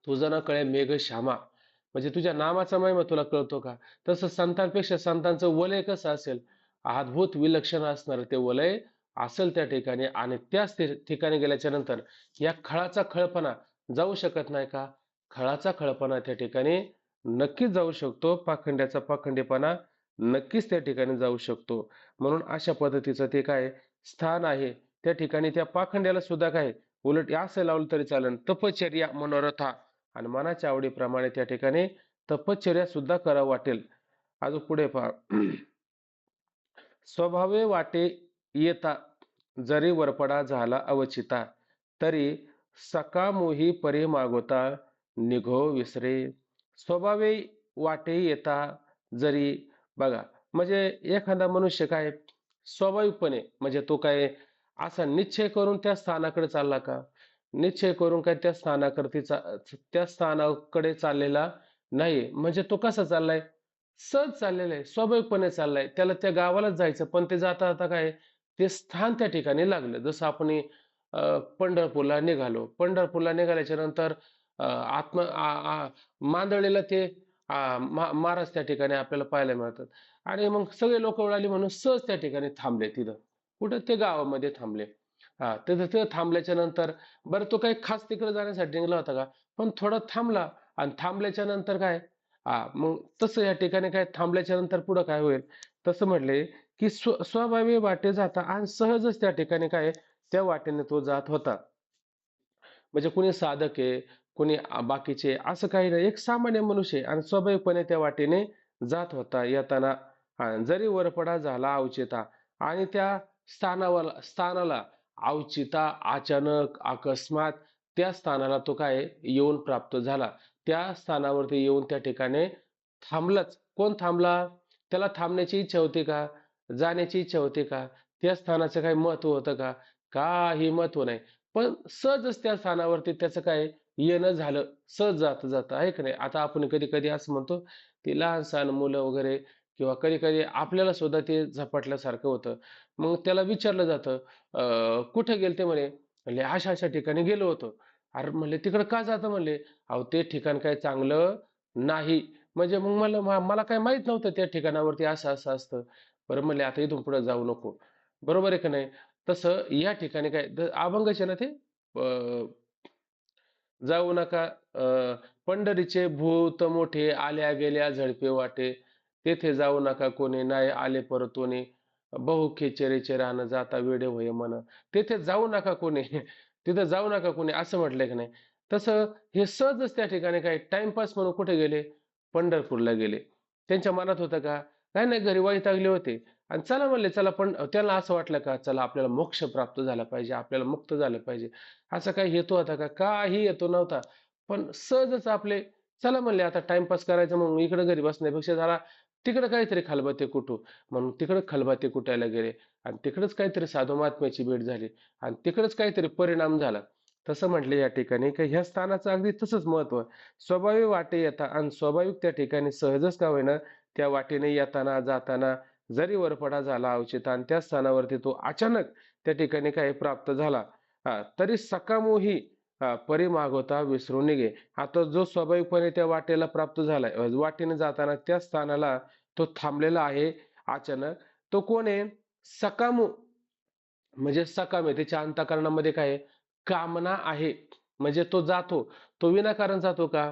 तुझं न कळे मेघ श्यामा. म्हणजे तुझ्या नामाचा महिमा तुला कळतो का? तसं संतांपेक्षा संतांचं वलय कसं असेल? अद्भुत विलक्षण असणार ते वलय असेल त्या ठिकाणी. आणि त्याच ठिकाणी गेल्याच्या नंतर या खळाचा खळपणा जाऊ शकत नाही का? खळाचा खळपणा त्या ठिकाणी नक्कीच जाऊ शकतो. पाखंड्याचा पाखंडीपणा नक्कीच त्या ठिकाणी जाऊ शकतो. म्हणून अशा पद्धतीचं ते काय स्थान आहे. त्या ठिकाणी त्या पाखंड्याला सुद्धा काय उलट असं लावलं तरी चालेल, तपश्चर्या मनोरथा. आणि मनाच्या आवडीप्रमाणे त्या ठिकाणी तपश्चर्या सुद्धा करावं वाटेल. अजून पुढे पहा. स्वभावे वाटे येता जरी वरपडा झाला अवचिता, तरी सकामोही परी मागोता निघो विसरे. स्वभावे वाटे येता जरी, बघा, म्हणजे एखादा मनुष्य काय स्वाभाविकपणे, म्हणजे तो काय असा निश्चय करून त्या स्थानाकडे चालला का? निश्चय करून काय त्या स्थानाकडे चाललेला नाही. म्हणजे तो कसा चाललाय? सहज चाललेला आहे, स्वाभाविकपणे चाललाय. त्याला त्या गावालाच जायचं, पण ते जाता जाता काय ते स्थान त्या ठिकाणी लागलं. जसं आपण पंढरपूरला निघालो. पंढरपूरला निघाल्याच्या नंतर मांदळीला ते महाराज त्या ठिकाणी आपल्याला पाहायला मिळतात. आणि मग सगळे लोक उडाली म्हणून सहज त्या ठिकाणी थांबले तिथं. कुठं? ते गावामध्ये थांबले. तिथं तिथं थांबल्याच्या नंतर बरं, तो काही खास तिकडे जाण्यासाठी निघाला होता का? पण थोडा थांबला. आणि थांबल्याच्या नंतर काय, मग तसं या ठिकाणी काय थांबल्याच्या नंतर पुढं काय होईल? तसं म्हटले की स्वाभाविक वाटे जाता आणि सहजच त्या ठिकाणी काय त्या वाटेने तो जात होता. म्हणजे कुणी साधक आहे, कुणी बाकीचे, असं काही नाही. एक सामान्य मनुष्य आहे आणि स्वाभाविकपणे त्या वाटेने जात होता येताना. जरी वरपडा झाला अवचिता, आणि त्या स्थानाला अवचिता, अचानक, अकस्मात त्या स्थानाला तो काय येऊन प्राप्त झाला. त्या स्थानावरती येऊन त्या ठिकाणी थांबलाच. कोण थांबला? त्याला थांबण्याची इच्छा होती का? जाण्याची इच्छा होती का? त्या स्थानाचं काही महत्व होतं का? काही महत्व नाही. पण सहजच त्या स्थानावरती त्याचं काय येणं झालं. सहज जाता जाता, आहे का नाही? आता आपण कधी कधी असं म्हणतो, ती लहान सहान मुलं वगैरे, किंवा कधी कधी आपल्याला सुद्धा ते झपाटल्यासारखं होतं. मग त्याला विचारलं जातं, कुठे गेलते म्हणे? म्हणले अशा अशा ठिकाणी गेलो होतो. अरे म्हणले, तिकडं का जातं? म्हणले, अहो ते ठिकाण काय चांगलं नाही. म्हणजे मग मला काय माहित नव्हतं त्या ठिकाणावरती असं असं असतं. बरं म्हणले, आता इथून पुढे जाऊ नको. बरोबर आहे का नाही? तसं या ठिकाणी काय अभंगच आहे ना ते, जाऊ नका पंढरीचे भूत मोठे, आल्या गेल्या झडपे वाटे, तेथे जाऊ नका कोणी, नाही आले परतोनी, बहु खेचेरीचे रान जाता वेडे होय मन. तेथे जाऊ नका कोणी. तिथं जाऊ नका कोणी, असं म्हटलंय की नाही? तसं हे सहजच त्या ठिकाणी काय टाइमपास म्हणून कुठे गेले? पंढरपूरला गेले. त्यांच्या मनात होतं का? काय नाही, घरी वैतागले होते आणि चला म्हणले, चला. पण त्याला असं वाटलं का चला आपल्याला मोक्ष प्राप्त झाला पाहिजे, आपल्याला मुक्त झालं पाहिजे, असा काही हेतू होता का? काही हेतू नव्हता. पण सहजच आपले चला म्हणले, आता टाइमपास करायचा म्हणून इकडे घरी बसण्यापेक्षा जरा तिकडे काहीतरी खलबते कुटू, म्हणून तिकडे खलबते कुटायला गेले. आणि तिकडेच काहीतरी साधू महात्म्याची भेट झाली आणि तिकडेच काहीतरी परिणाम झाला. तसं म्हटले या ठिकाणी की ह्या स्थानाचं अगदी तसंच महत्व आहे. स्वाभाविक वाटे येता आणि स्वाभाविक त्या ठिकाणी सहजच का होईना त्या वाटेने येताना जाताना जरी वरपडा झाला अवचिता, आणि त्या स्थानावरती तो अचानक त्या ठिकाणी काही प्राप्त झाला, तरी सकामोही परी मागवता विसरून निघे. आता जो स्वाभाविकपणे त्या वाटेला प्राप्त झालाय, वाटेने जाताना त्या स्थानाला तो थांबलेला आहे अचानक, तो कोण आहे? सकामू. म्हणजे सकाम आहे, त्याच्या अंतःकरणामध्ये काय आहे? कामना आहे. म्हणजे तो जातो, तो विनाकारण जातो का?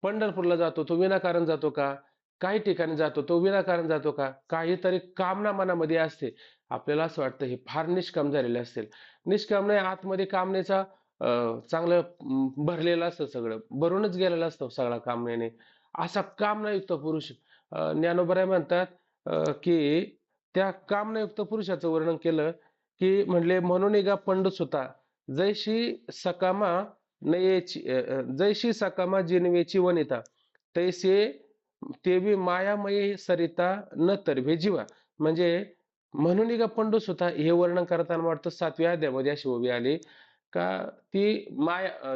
पंढरपूरला जातो तो विनाकारण जातो का? काही ठिकाणी जातो तो विनाकारण जातो का? काहीतरी कामना मनामध्ये असते. आपल्याला असं वाटतं हे फार निष्काम झालेले असतील. निष्काम नाही, आतमध्ये कामनेचा चांगलं भरलेलं असतं, सगळं भरूनच गेलेलं असतं सगळा कामनेने. असा कामनायुक्त पुरुष, ज्ञानोबराय म्हणतात की त्या कामनायुक्त पुरुषाचं वर्णन केलं की म्हणले, म्हणून गा पंडसुता जैशी सकामा नयेची, जैशी सकामा जिनवेची वनिता, तैसे तेवी मायामयी सरिता न तरभे जीवा. म्हणजे म्हणून का पंडूस होता हे वर्णन करताना वाटतं 7व्या अध्यायामध्ये अशी ओवी आली का ती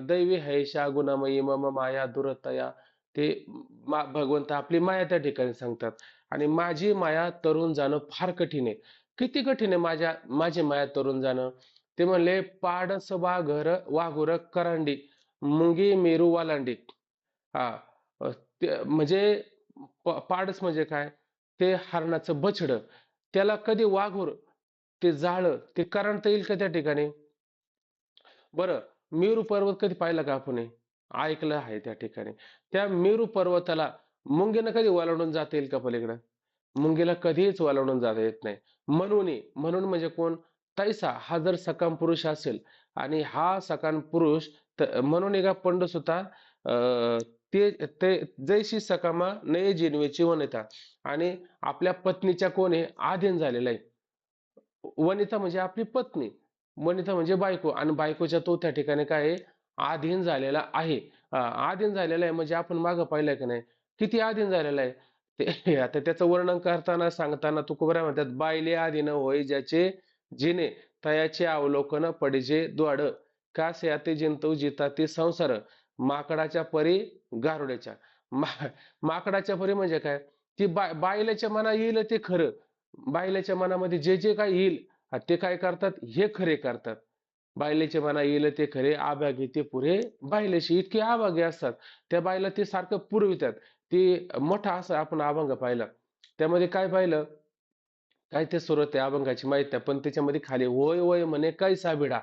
दैवी हैशा गुणमयी मम माया दुरतया. ते भगवंत आपली माया त्या ठिकाणी सांगतात. आणि माझी माया तरून जाणं फार कठीण आहे. किती कठीण आहे माझी माया तरून जाणं? ते म्हणले, पाडस वाघुर करांडी, मुंगी मेरू वालांडी. हा. म्हणजे पाडस म्हणजे काय? ते हरणाचं बछड. त्याला कधी वाघूर, ते जाळं, ते करंट येईल का त्या ठिकाणी? बरं, मेरू पर्वत कधी पाहिला का आपण हे? ऐकलं आहे त्या ठिकाणी. त्या मेरू पर्वताला मुंगीनं कधी ओलांडून जाता येईल का पलीकडं? मुंगीला कधीच ओलांडून जाता येत नाही. म्हणून म्हणजे कोण? तैसा हा जर सकाम पुरुष असेल आणि हा सकाम पुरुष, म्हणून एका पंडस होता, ते ते जैशी सकामा नये जिनवेची वनिता. आणि आपल्या पत्नीच्या कोण आहे? अधीन झालेला आहे. वनिता म्हणजे आपली पत्नी, वनिता म्हणजे बायको, आणि बायकोच्या तो त्या ठिकाणी काय आहे? अधीन झालेला आहे. अधीन झालेला आहे म्हणजे आपण मागं पाहिलंय की नाही? किती अधीन झालेला आहे ते. आता त्याचं वर्णन करताना सांगताना तुकोबरा म्हणतात, बायले अधीन होय ज्याचे जिने, तयाचे अवलोकन पडिजे द्वाड, कासे याते जिंतू जिता ते संसार, माकडाच्या परी गारुड्याच्या. माकडाच्या परी म्हणजे काय? ती बायलेच्या मना येईल ते खरं. बायलेच्या मनामध्ये जे जे काही येईल ते काय करतात? हे खरे करतात. बायलेचे मना येईल ते खरे, आभागी ते पुरे बायलेशी. इतके आभागी असतात. त्या बायला ते सारखं पुरवितात. ती मोठा असा आपण अभंग पाहिला. त्यामध्ये काय पाहिलं? काय ते सुरत आहे अभंगाची माहित नाही, पण त्याच्यामध्ये खाली होय होय म्हणे काय साबिडा.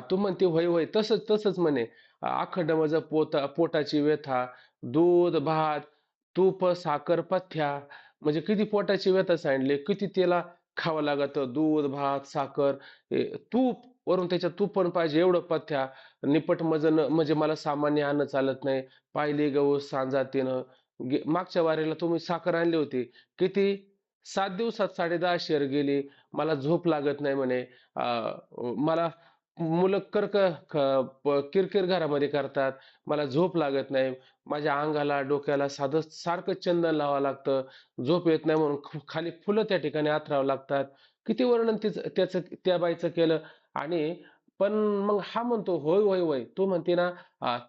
तू म्हणते होय होय, तसंच तसंच म्हणे. अखंड मज पोटाची व्यथा, दूध भात तूप साखर पथ्या. म्हणजे किती पोटाची व्यथा सांडली, किती त्याला खावं लागतं, दूध भात साखर, तूप, वरून त्याच्यात तूप पण पाहिजे एवढं पथ्या. निपट मजन म्हणजे मला सामान्य अन्न चालत नाही. पाहिली गहू सांजा तिनं. मागच्या वारीला तुम्ही साखर आणली होती, किती? 7 दिवसात 10.5 शेर गेली. मला झोप लागत नाही म्हणे. मला मुलं किरकिर घरामध्ये करतात. मला झोप लागत नाही. माझ्या अंगाला डोक्याला सारखं चंदन लावावं लागतं. झोप येत नाही म्हणून खाली फुलं त्या ठिकाणी आथरावं लागतात. किती वर्णन त्याचं त्या बाईचं केलं. आणि पण मग हा म्हणतो होय होय होय, तू म्हणते ना,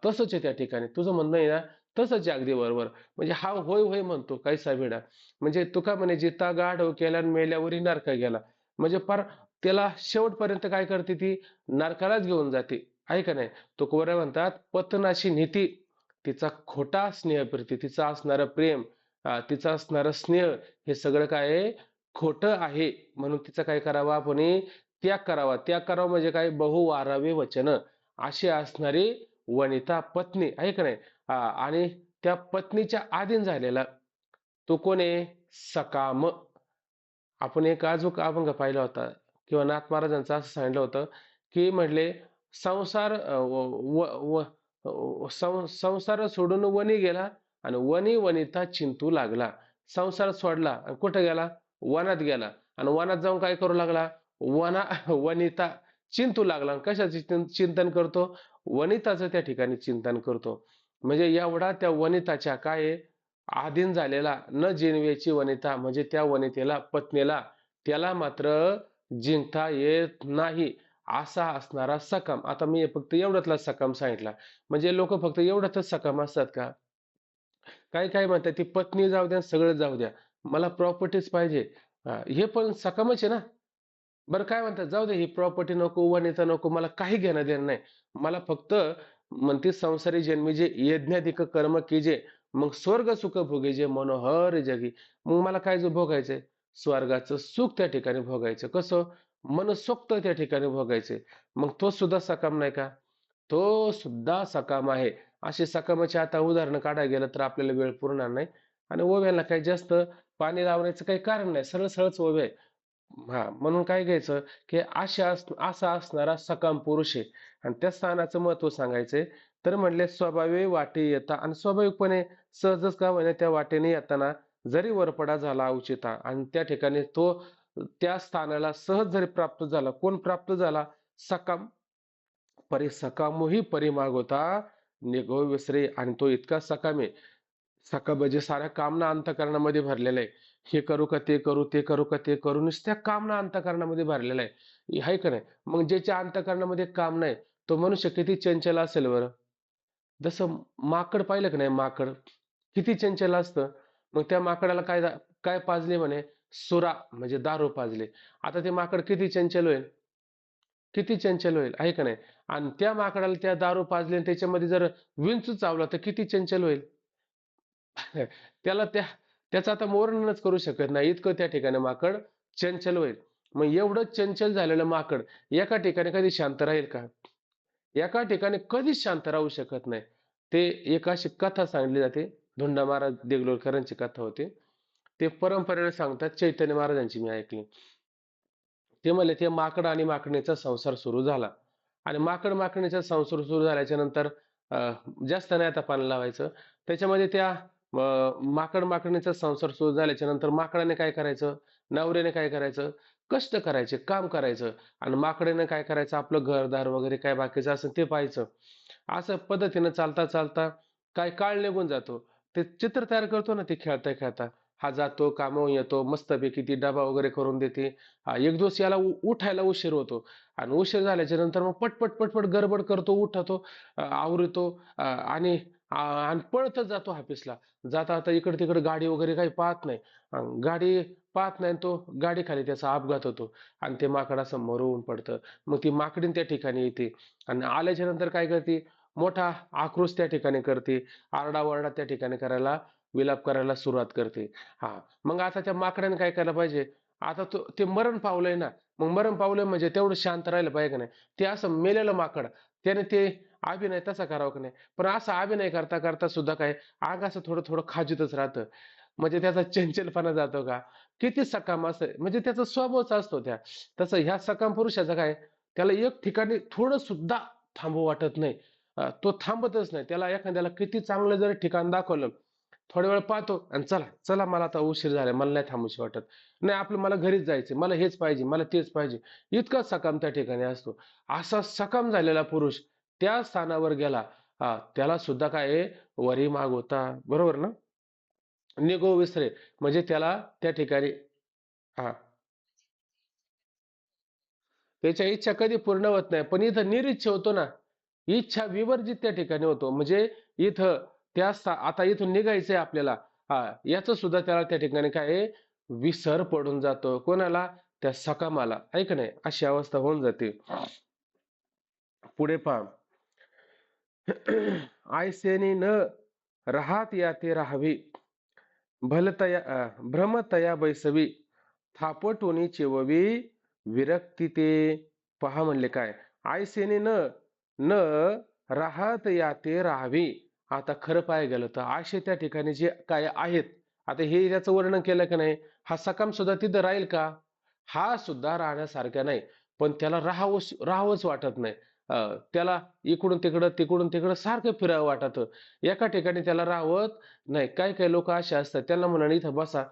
तसंच आहे त्या ठिकाणी तुझं म्हणणं आहे ना, तसंच आहे अगदी बरोबर. म्हणजे हा होय होय म्हणतो कैसा वेडा. म्हणजे तुका म्हणे, जिता गाढव केला आणि मेल्यावरही नरका गेला. म्हणजे पार त्याला शेवटपर्यंत काय करते ती? नरकालाच घेऊन जाते. आहे का नाही? तुकोबरा म्हणतात, पतनाशी नीती, तिचा खोटा स्नेहप्रीती, तिचं असणारं प्रेम, तिचं असणारं स्नेह, हे सगळं काय आहे? खोटं आहे. म्हणून तिचा काय करावा आपण? त्याग करावा. त्याग करावा म्हणजे काय? बहु वारावे वचन, अशी असणारी वनिता पत्नी, आहे का नाही? आणि त्या पत्नीच्या अधीन झालेला तो कोण आहे? सकाम. आपण एक अजून अभंग पाहिला होता, किंवा नाथ महाराजांचं असं सांगितलं होतं, की म्हटले, संसार संसार सोडून वनी गेला, आणि वनी वनिता चिंतू लागला. संसार सोडला आणि कुठं गेला? वनात गेला. आणि वनात जाऊन काय करू लागला? वनिता चिंतू लागला. आणि कशाचे चिंतन करतो? वनिताचं त्या ठिकाणी चिंतन करतो. म्हणजे एवढा त्या वनिताच्या काय आहे? अधीन झालेला, न जिनवेची वनिता, म्हणजे त्या वनितेला, पत्नीला, त्याला मात्र जिंकता येत नाही, असा असणारा सकाम. आता मी फक्त एवढ्यातला सकाम सांगितला. म्हणजे लोक फक्त एवढ्यातच सकाम असतात का? काय काय म्हणतात, ती पत्नी जाऊ द्या, सगळं जाऊ द्या, मला प्रॉपर्टीच पाहिजे. हे पण सकामच आहे ना. बरं, काय म्हणतात, जाऊ दे, ही प्रॉपर्टी नको, वनिता नको, मला काही घेणं देणं नाही. मला फक्त म्हणते, संसारी जन्मी जे यज्ञाधिक कर्म कीजे, मग स्वर्ग सुख भोगे जे मनोहर जगी. मग मला काय जो भोगायचंय? स्वर्गाचं सुख त्या ठिकाणी भोगायचं. कसं? मनसोक्त त्या ठिकाणी भोगायचे. मग तो सुद्धा सकाम नाही का? तो सुद्धा सकाम आहे. अशी सकामाची आता उदाहरणं काढायला गेलं तर आपल्याला वेळ पुरणार नाही. आणि ओव्याला काही जास्त पाणी लावण्याचं काही कारण नाही, सरळ सरळच ओव्या आहे. म्हणून काय घ्यायचं, की असा असणारा सकाम पुरुष आहे. आणि त्या स्थानाचं महत्व सांगायचंय. तर म्हणले, स्वभावे वाटे येता, आणि स्वाभाविकपणे सहजच का होईना त्या वाटेने येताना जरी वरपडा झाला अवचिता, आणि त्या ठिकाणी तो त्या स्थानाला सहज जरी प्राप्त झाला. कोण प्राप्त झाला? सकाम. परी सकामोही परी मागोता, निघो विसरे. आणि तो इतका सकाम आहे. सकाम म्हणजे साऱ्या कामना अंतःकरणामध्ये भरलेला आहे. हे करू का ते करू, ते करू का ते करू, नुसत्या कामना अंतःकरणामध्ये भरलेला आहे. आहे का नाही? मग ज्याच्या अंतःकरणामध्ये काम नाही, तो मनुष्य किती चंचल असेल बरं. जसं माकड पाहिलं की नाही, माकड किती चंचल असतं. मग त्या माकडाला काय पाजले म्हणे, सुरा म्हणजे दारू पाजले. आता ते माकड किती चंचल होईल, किती चंचल होईल आहे का नाही. आणि त्या माकडाला त्या दारू पाजली आणि त्याच्यामध्ये जर विंचू चावला तर किती चंचल होईल. त्याला त्याचं आता वर्णनच करू शकत नाही, इतकं त्या ठिकाणी माकड चंचल होईल. मग एवढं चंचल झालेलं माकड एका ठिकाणी कधी शांत राहील का? एका ठिकाणी कधीच शांत राहू शकत नाही. ते एक अशी कथा सांगितली जाते, धोंडा महाराज देगलूरकरांची कथा होती. ते परंपरेने सांगतात, चैतन्य महाराजांची मी ऐकली. ते म्हणले ते माकड आणि माकडणीचा संसार सुरू झाला. आणि माकड माकडणीचा संसार सुरू झाल्याच्या नंतर जास्त नाही आता पाणी लावायचं. त्याच्यामध्ये त्या माकड माकडणीचा संसार सुरू झाल्याच्या नंतर माकडाने काय करायचं, नवऱ्याने काय करायचं, कष्ट करायचे, काम करायचं. आणि माकडाने काय करायचं, आपलं घरदार वगैरे काय बाकीचं असेल ते पाहायचं. असं पद्धतीनं चालता चालता काय काळ निघून जातो. ते चित्र तयार करतो ना, ते खेळता खेळता हा जातो कामावून येतो, मस्तपैकी ती डबा वगैरे करून देते. हा एक दिवस याला उठायला उशीर होतो. आणि उशीर झाल्याच्या नंतर मग पटपट पटपट गडबड करतो, उठतो, आवरतो, आणि पळतच जातो ऑफिसला. जाता आता इकडे तिकडे गाडी वगैरे काही पाहत नाही. गाडी पाहत नाही, तो गाडी खाली त्याचा अपघात होतो. आणि ते माकड असं मरून पडतं. मग ती माकडीण त्या ठिकाणी येते. आणि आल्याच्या नंतर काय करते, मोठा आक्रोश त्या ठिकाणी करते, आरडाओरडा त्या ठिकाणी करायला, विलाप करायला सुरुवात करते. हा, मग आता त्या माकडाने काय करायला पाहिजे, आता ते मरण पावलंय ना. मग मरण पावलंय म्हणजे तेवढं शांत राहिलं पाहिजे का नाही. ते असं मेलेलं माकड, त्याने ते अभिनय तसा करावा का नाही. पण असा अभिनय करता करता सुद्धा काय, आग असं थोडं थोडं खाजतच राहतं. म्हणजे त्याचा चंचलपणा जातो का, किती सकाम असं म्हणजे त्याचा स्वभावच असतो त्या. तसं ह्या सकाम पुरुषाचा काय, त्याला एक ठिकाणी थोडं सुद्धा थांबू वाटत नाही. तो थांबतच नाही. त्याला एखाद्याला किती चांगलं जरी ठिकाण दाखवलं, थोड्या वेळ पाहतो आणि चला चला, मला आता उशीर झालाय, मला नाही थांबूशी वाटत, नाही आपलं मला घरीच जायचं, मला हेच पाहिजे, मला तेच पाहिजे. इतका सकाम त्या ठिकाणी असतो. असा सकाम झालेला पुरुष त्या स्थानावर गेला, त्याला सुद्धा काय आहे, वरी मागवता, बरोबर ना, निगो विसरे. म्हणजे त्याला त्या ठिकाणी, हा, त्याच्या इच्छा कधी पूर्ण होत नाही. पण इथं निरिच्छ होतो ना, इच्छा विवर्जित त्या ठिकाणी होतो. म्हणजे इथं आता इथून निघायचंय आपल्याला, याचं सुद्धा त्याला त्या ठिकाणी काय आहे, विसर पडून जातो. कोणाला, त्या सकामाला, आहे का नाही, अशी अवस्था होऊन जाते. पुढे पहा. आयसेनी न राहात या ते राहावे, भ्रमतया बैसवी, थापटुनी चिववी, विरक्ती ते. पहा म्हणले काय, आयसेने न राहत या ते राहावी. आता खरं पाहायला गेलं तर आशे त्या ठिकाणी जे काय आहेत, आता हे याचं वर्णन केलं की नाही, हा सकाम सुद्धा तिथं राहील का, हा सुद्धा राहण्यासारखा नाही. पण त्याला राहावंच वाटत नाही. त्याला इकडून तिकडं तिकडून तिकडं सारखं फिरावं वाटतं. एका ठिकाणी त्याला राहवत नाही. काही काही लोक असे असतात, त्यांना म्हणा इथं बसा,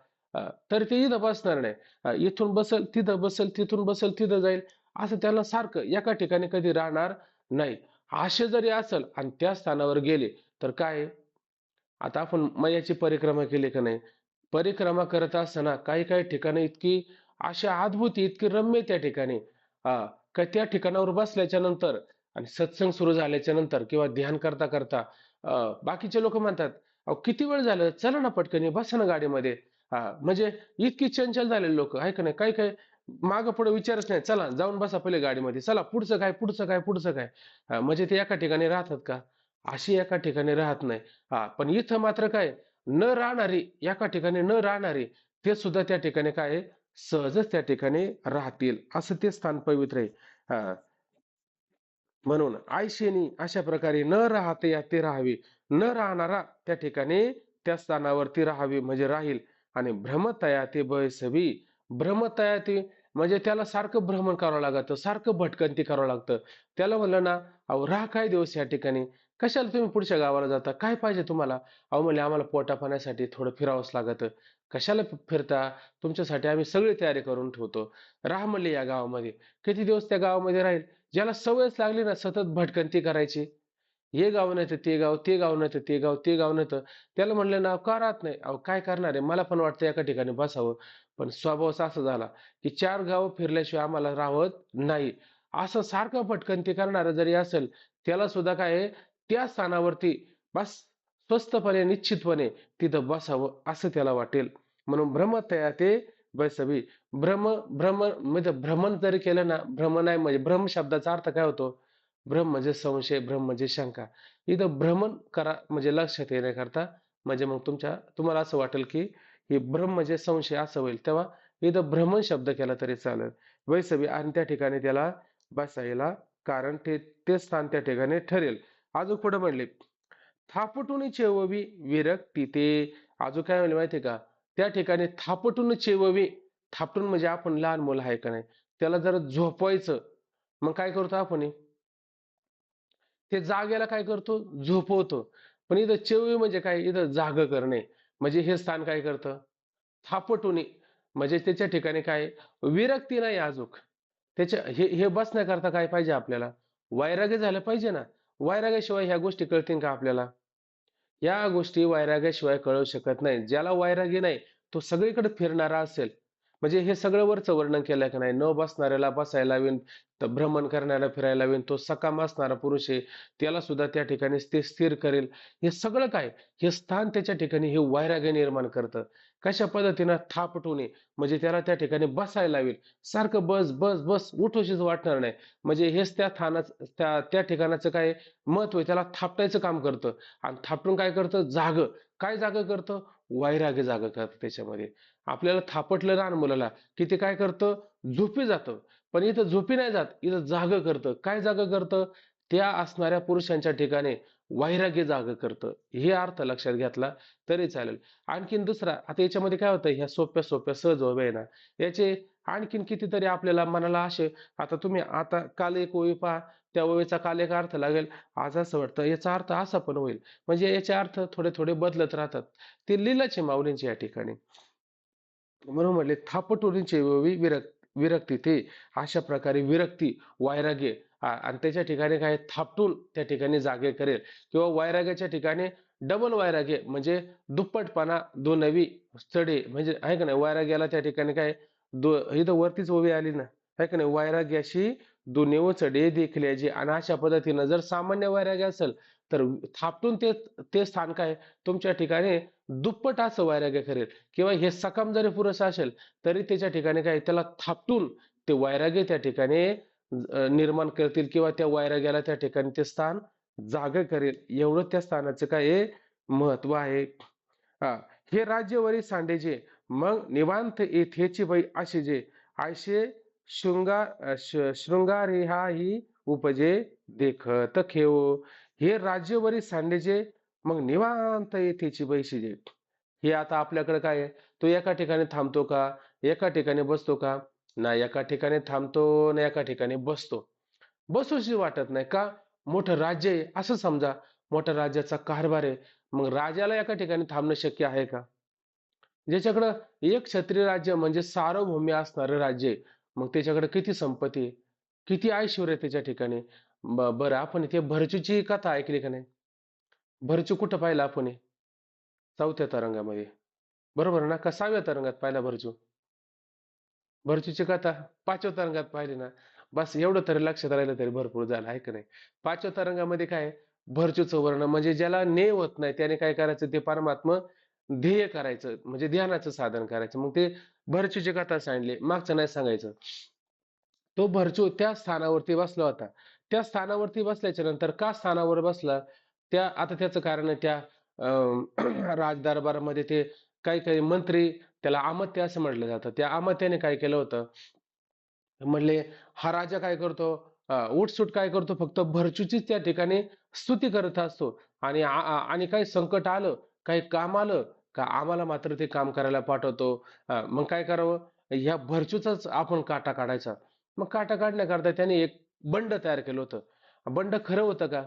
तर ते इथं बसणार नाही. इथून बसल तिथं बसल, तिथून बसल तिथं जाईल. असं त्याला सारखं एका ठिकाणी कधी राहणार नाही. असे जरी असल आणि त्या स्थानावर गेले तर काय, आता आपण मैयाची परिक्रमा केली का नाही, परिक्रमा करत असताना काही काही ठिकाणी इतकी अशी अद्भुत, इतकी रम्य त्या ठिकाणी, का त्या ठिकाणावर बसल्याच्या नंतर आणि सत्संग सुरू झाल्याच्या नंतर किंवा ध्यान करता करता बाकीचे लोक म्हणतात, अहो किती वेळ झालं, चला ना पटकन बसा ना गाडीमध्ये. म्हणजे इतकी चंचल झालेले लोक आहे का नाही, काही काही मागं पुढे विचारच नाही, चला जाऊन बसा पहिले गाडीमध्ये, चला पुढचं काय पुढचं काय पुढचं काय. म्हणजे ते एका ठिकाणी राहतात का, अशी एका ठिकाणी राहत नाही. पण इथं मात्र काय, न राहणारी, एका ठिकाणी न राहणारी, ते सुद्धा त्या ठिकाणी काय आहे, सहजच त्या ठिकाणी राहतील, असं ते स्थान पवित्र आहे. हा, म्हणून आयशेनी अशा प्रकारे न राहते या ते राहावी, न राहणारा त्या ठिकाणी त्या स्थानावरती राहावी म्हणजे राहील. आणि भ्रमतया ते बसवी, भ्रमतया ते म्हणजे त्याला सारखं भ्रमण करावं लागतं, सारखं भटकंती करावं लागतं. त्याला म्हणलं ना, अहो राहा काय दिवस या ठिकाणी, कशाला तुम्ही पुढच्या गावाला जाता, काय पाहिजे तुम्हाला. अहो म्हणले आम्हाला पोटा पाण्यासाठी थोडं फिरावंच लागतं. कशाला फिरता, तुमच्यासाठी आम्ही सगळी तयारी करून ठेवतो, राहा म्हणले या गावामध्ये. किती दिवस त्या गावामध्ये राहील. ज्याला सवयच लागली ना सतत भटकंती करायची, हे गाव नाही तर ते गाव, ते गाव नाही तर ते गाव, ते गाव नाही तर, त्याला म्हणलं ना का राहत नाही. अहो काय करणार आहे, मला पण वाटतं एका ठिकाणी बसावं, पण स्वभावच असा झाला की चार गाव फिरल्याशिवाय आम्हाला राहत नाही. असं सारखं भटकंती करणारं जरी असेल, त्याला सुद्धा काय आहे, त्या स्थानावरती बस स्वस्तपणे निश्चितपणे तिथं बसावं असं त्याला वाटेल. म्हणून भ्रमतया ते बसवी. भ्रम म्हणजे भ्रमण जरी केलं ना, भ्रम नाही म्हणजे भ्रम शब्दाचा अर्थ काय होतो? भ्रम म्हणजे संशय, भ्रम म्हणजे शंका. इथं भ्रमण करा म्हणजे लक्षात येण्याकरता, म्हणजे मग तुम्हाला असं वाटेल की हे भ्रम म्हणजे संशय असं होईल, तेव्हा इथं भ्रमण शब्द केला तरी चालेल. वैसवी आणि त्या ठिकाणी त्याला बसायला, कारण ते स्थान त्या ठिकाणी ठरेल. अजून पुढे म्हणले, थापटून चेववी विरक्ती ते. अजून काय म्हणले माहितीये का? त्या ठिकाणी थापटून चेववी. थापटून म्हणजे आपण लहान मुलं आहे का नाही, त्याला जर झोपवायचं, मग काय करतो आपण? ते जागेला काय करतो? झोपवतो. पण इथं चेववी म्हणजे काय? इथं जाग करणे. म्हणजे हे स्थान काय करतं? थापटुनी. म्हणजे त्याच्या ठिकाणी काय? विरक्ती नाही अजूक. हे बसण्याकरता काय पाहिजे आपल्याला? वैराग्य झालं पाहिजे ना. वैराग्याशिवाय ह्या गोष्टी कळतील का आपल्याला? या गोष्टी वैराग्याशिवाय कळू शकत नाही. ज्याला वैराग्य नाही, तो सगळीकडे फिरणारा असेल. म्हणजे हे सगळं वरचं वर्णन केलं की नाही, न बसणाऱ्याला बसायला लावीन, तर भ्रमण करणाऱ्याला फिरायला लावीन, तो सकाम असणारा पुरुष आहे, त्याला सुद्धा त्या ठिकाणी ते स्थिर करेल. हे सगळं काय? हे स्थान त्याच्या ठिकाणी हे वैराग्य निर्माण करतं. कशा पद्धतीनं थापटून म्हणजे त्याला त्या ठिकाणी बसायला लावेल. सारखं बस, बस, बस, उठूशीच वाटणार नाही. म्हणजे हेच त्या ठिकाणाचं काय महत्व आहे, त्याला थापटायचं काम करतं. आणि थापटून काय करतं? काय जागं करतं? वैराग्य जागं करतं त्याच्यामध्ये. आपल्याला थापटलं लहान मुलाला की ते काय करतं? झोपी जातं. पण इथं झोपी नाही जात, इथं जागं करतं. काय जागं करतं? त्या असणाऱ्या पुरुषांच्या ठिकाणी वैराग्य जागं करतं. हे अर्थ लक्षात घेतला तरी चालेल. आणखीन दुसरा, आता याच्यामध्ये काय होतं, ह्या सोप्या सोप्या सहज ओव्या आहे ना, याचे आणखीन कितीतरी आपल्याला मनाला असे, आता तुम्ही आता काल एक ओवी पहा, त्या ओवीचा काल एक अर्थ लागेल, आज असं वाटतं याचा अर्थ असा पण होईल. म्हणजे याचे अर्थ थोडे थोडे बदलत राहतात. ते लीलाचे माऊलींची या ठिकाणी. म्हणून म्हणले, थापटुरीचे विरक्ती ते. अशा प्रकारे विरक्ती, वैराग्य आणि त्याच्या ठिकाणी काय थापटून त्या ठिकाणी जागे करेल, किंवा वैराग्याच्या ठिकाणी डबल वैराग्य म्हणजे दुप्पटपणा दोनवी चढे, म्हणजे आहे का नाही, वैराग्याला त्या ठिकाणी काय इथं वरतीच ओवी आली ना, आहे का नाही, वैराग्याशी दुनिव चढे देखल्याचे. आणि अशा पद्धतीनं जर सामान्य वैराग्य असेल, तर थापटून ते ते स्थान काय तुमच्या ठिकाणी दुप्पट असं वैराग्य करेल. किंवा हे सकाम जरी पुरुष असेल, तरी त्याच्या ठिकाणी काय त्याला थापटून ते वैराग्य त्या ठिकाणी निर्माण करतील, किंवा त्या वैराग्याला त्या ठिकाणी ते स्थान जाग करेल. एवढं त्या स्थानाचं काय महत्व आहे. हा. हे राज्यवरी सांडेजे, मग निवांत येथेची बाई असे जे आयशे शृंगारी हा ही उपजे देखत खेळ. हे राज्यवरी सांडेजे, मग निवांत येथेची बैशी जे. हे आता आपल्याकडे काय आहे, तो एका ठिकाणी थांबतो का, एका ठिकाणी बसतो का? ना एका ठिकाणी थांबतो, ना एका ठिकाणी बसतो. बसूशी वाटत नाही का? मोठं राज्य आहे असं समजा, मोठ्या राज्याचा कारभार आहे. मग राजाला एका ठिकाणी थांबणं शक्य आहे का? ज्याच्याकडं एक क्षत्रिय राज्य म्हणजे सार्वभौम्य असणारं राज्य आहे, मग त्याच्याकडे किती संपत्ती आहे, किती ऐश्वर्य आहे त्याच्या ठिकाणी. बरं, आपण इथे भरचूची कथा ऐकली का नाही? भरचू कुठं पाहिलं आपण? चौथ्या तरंगामध्ये, बरोबर ना? का 6व्या तरंगात पाहिला भरचू? भरचूची कथा 5व्या तरंगात पाहिली ना? बस एवढं तरी लक्षात राहिलं तरी भरपूर झालं, आहे का नाही? 5व्या तरंगामध्ये काय आहे? भरचूचं वर्णन, म्हणजे ज्याला नेव होत नाही त्याने काय करायचं, ते परमात्मा ध्येय करायचं, म्हणजे ध्यानाचं साधन करायचं. मग ते भरचूची कथा सांगली, मागचं नाही सांगायचं. तो भरचू त्या स्थानावरती बसला होता. त्या स्थानावरती बसल्याच्या नंतर का स्थानावर बसला, आता त्याचं कारण आहे, त्या राजदरबारामध्ये ते काही काही मंत्री, त्याला अमात्य असं म्हटलं जातं, त्या अमात्याने काय केलं होतं, म्हणले हा राजा काय करतो, उठसूट काय करतो, फक्त भरचूचीच त्या ठिकाणी स्तुती करत असतो. आणि काही संकट आलं, काही काम आलं का, आम्हाला मात्र ते काम करायला पाठवतो. मग काय करावं, ह्या भरचूचाच आपण काटा काढायचा. मग काटा काढण्याकरता त्याने एक बंड तयार केलं होतं. बंड खरं होतं का?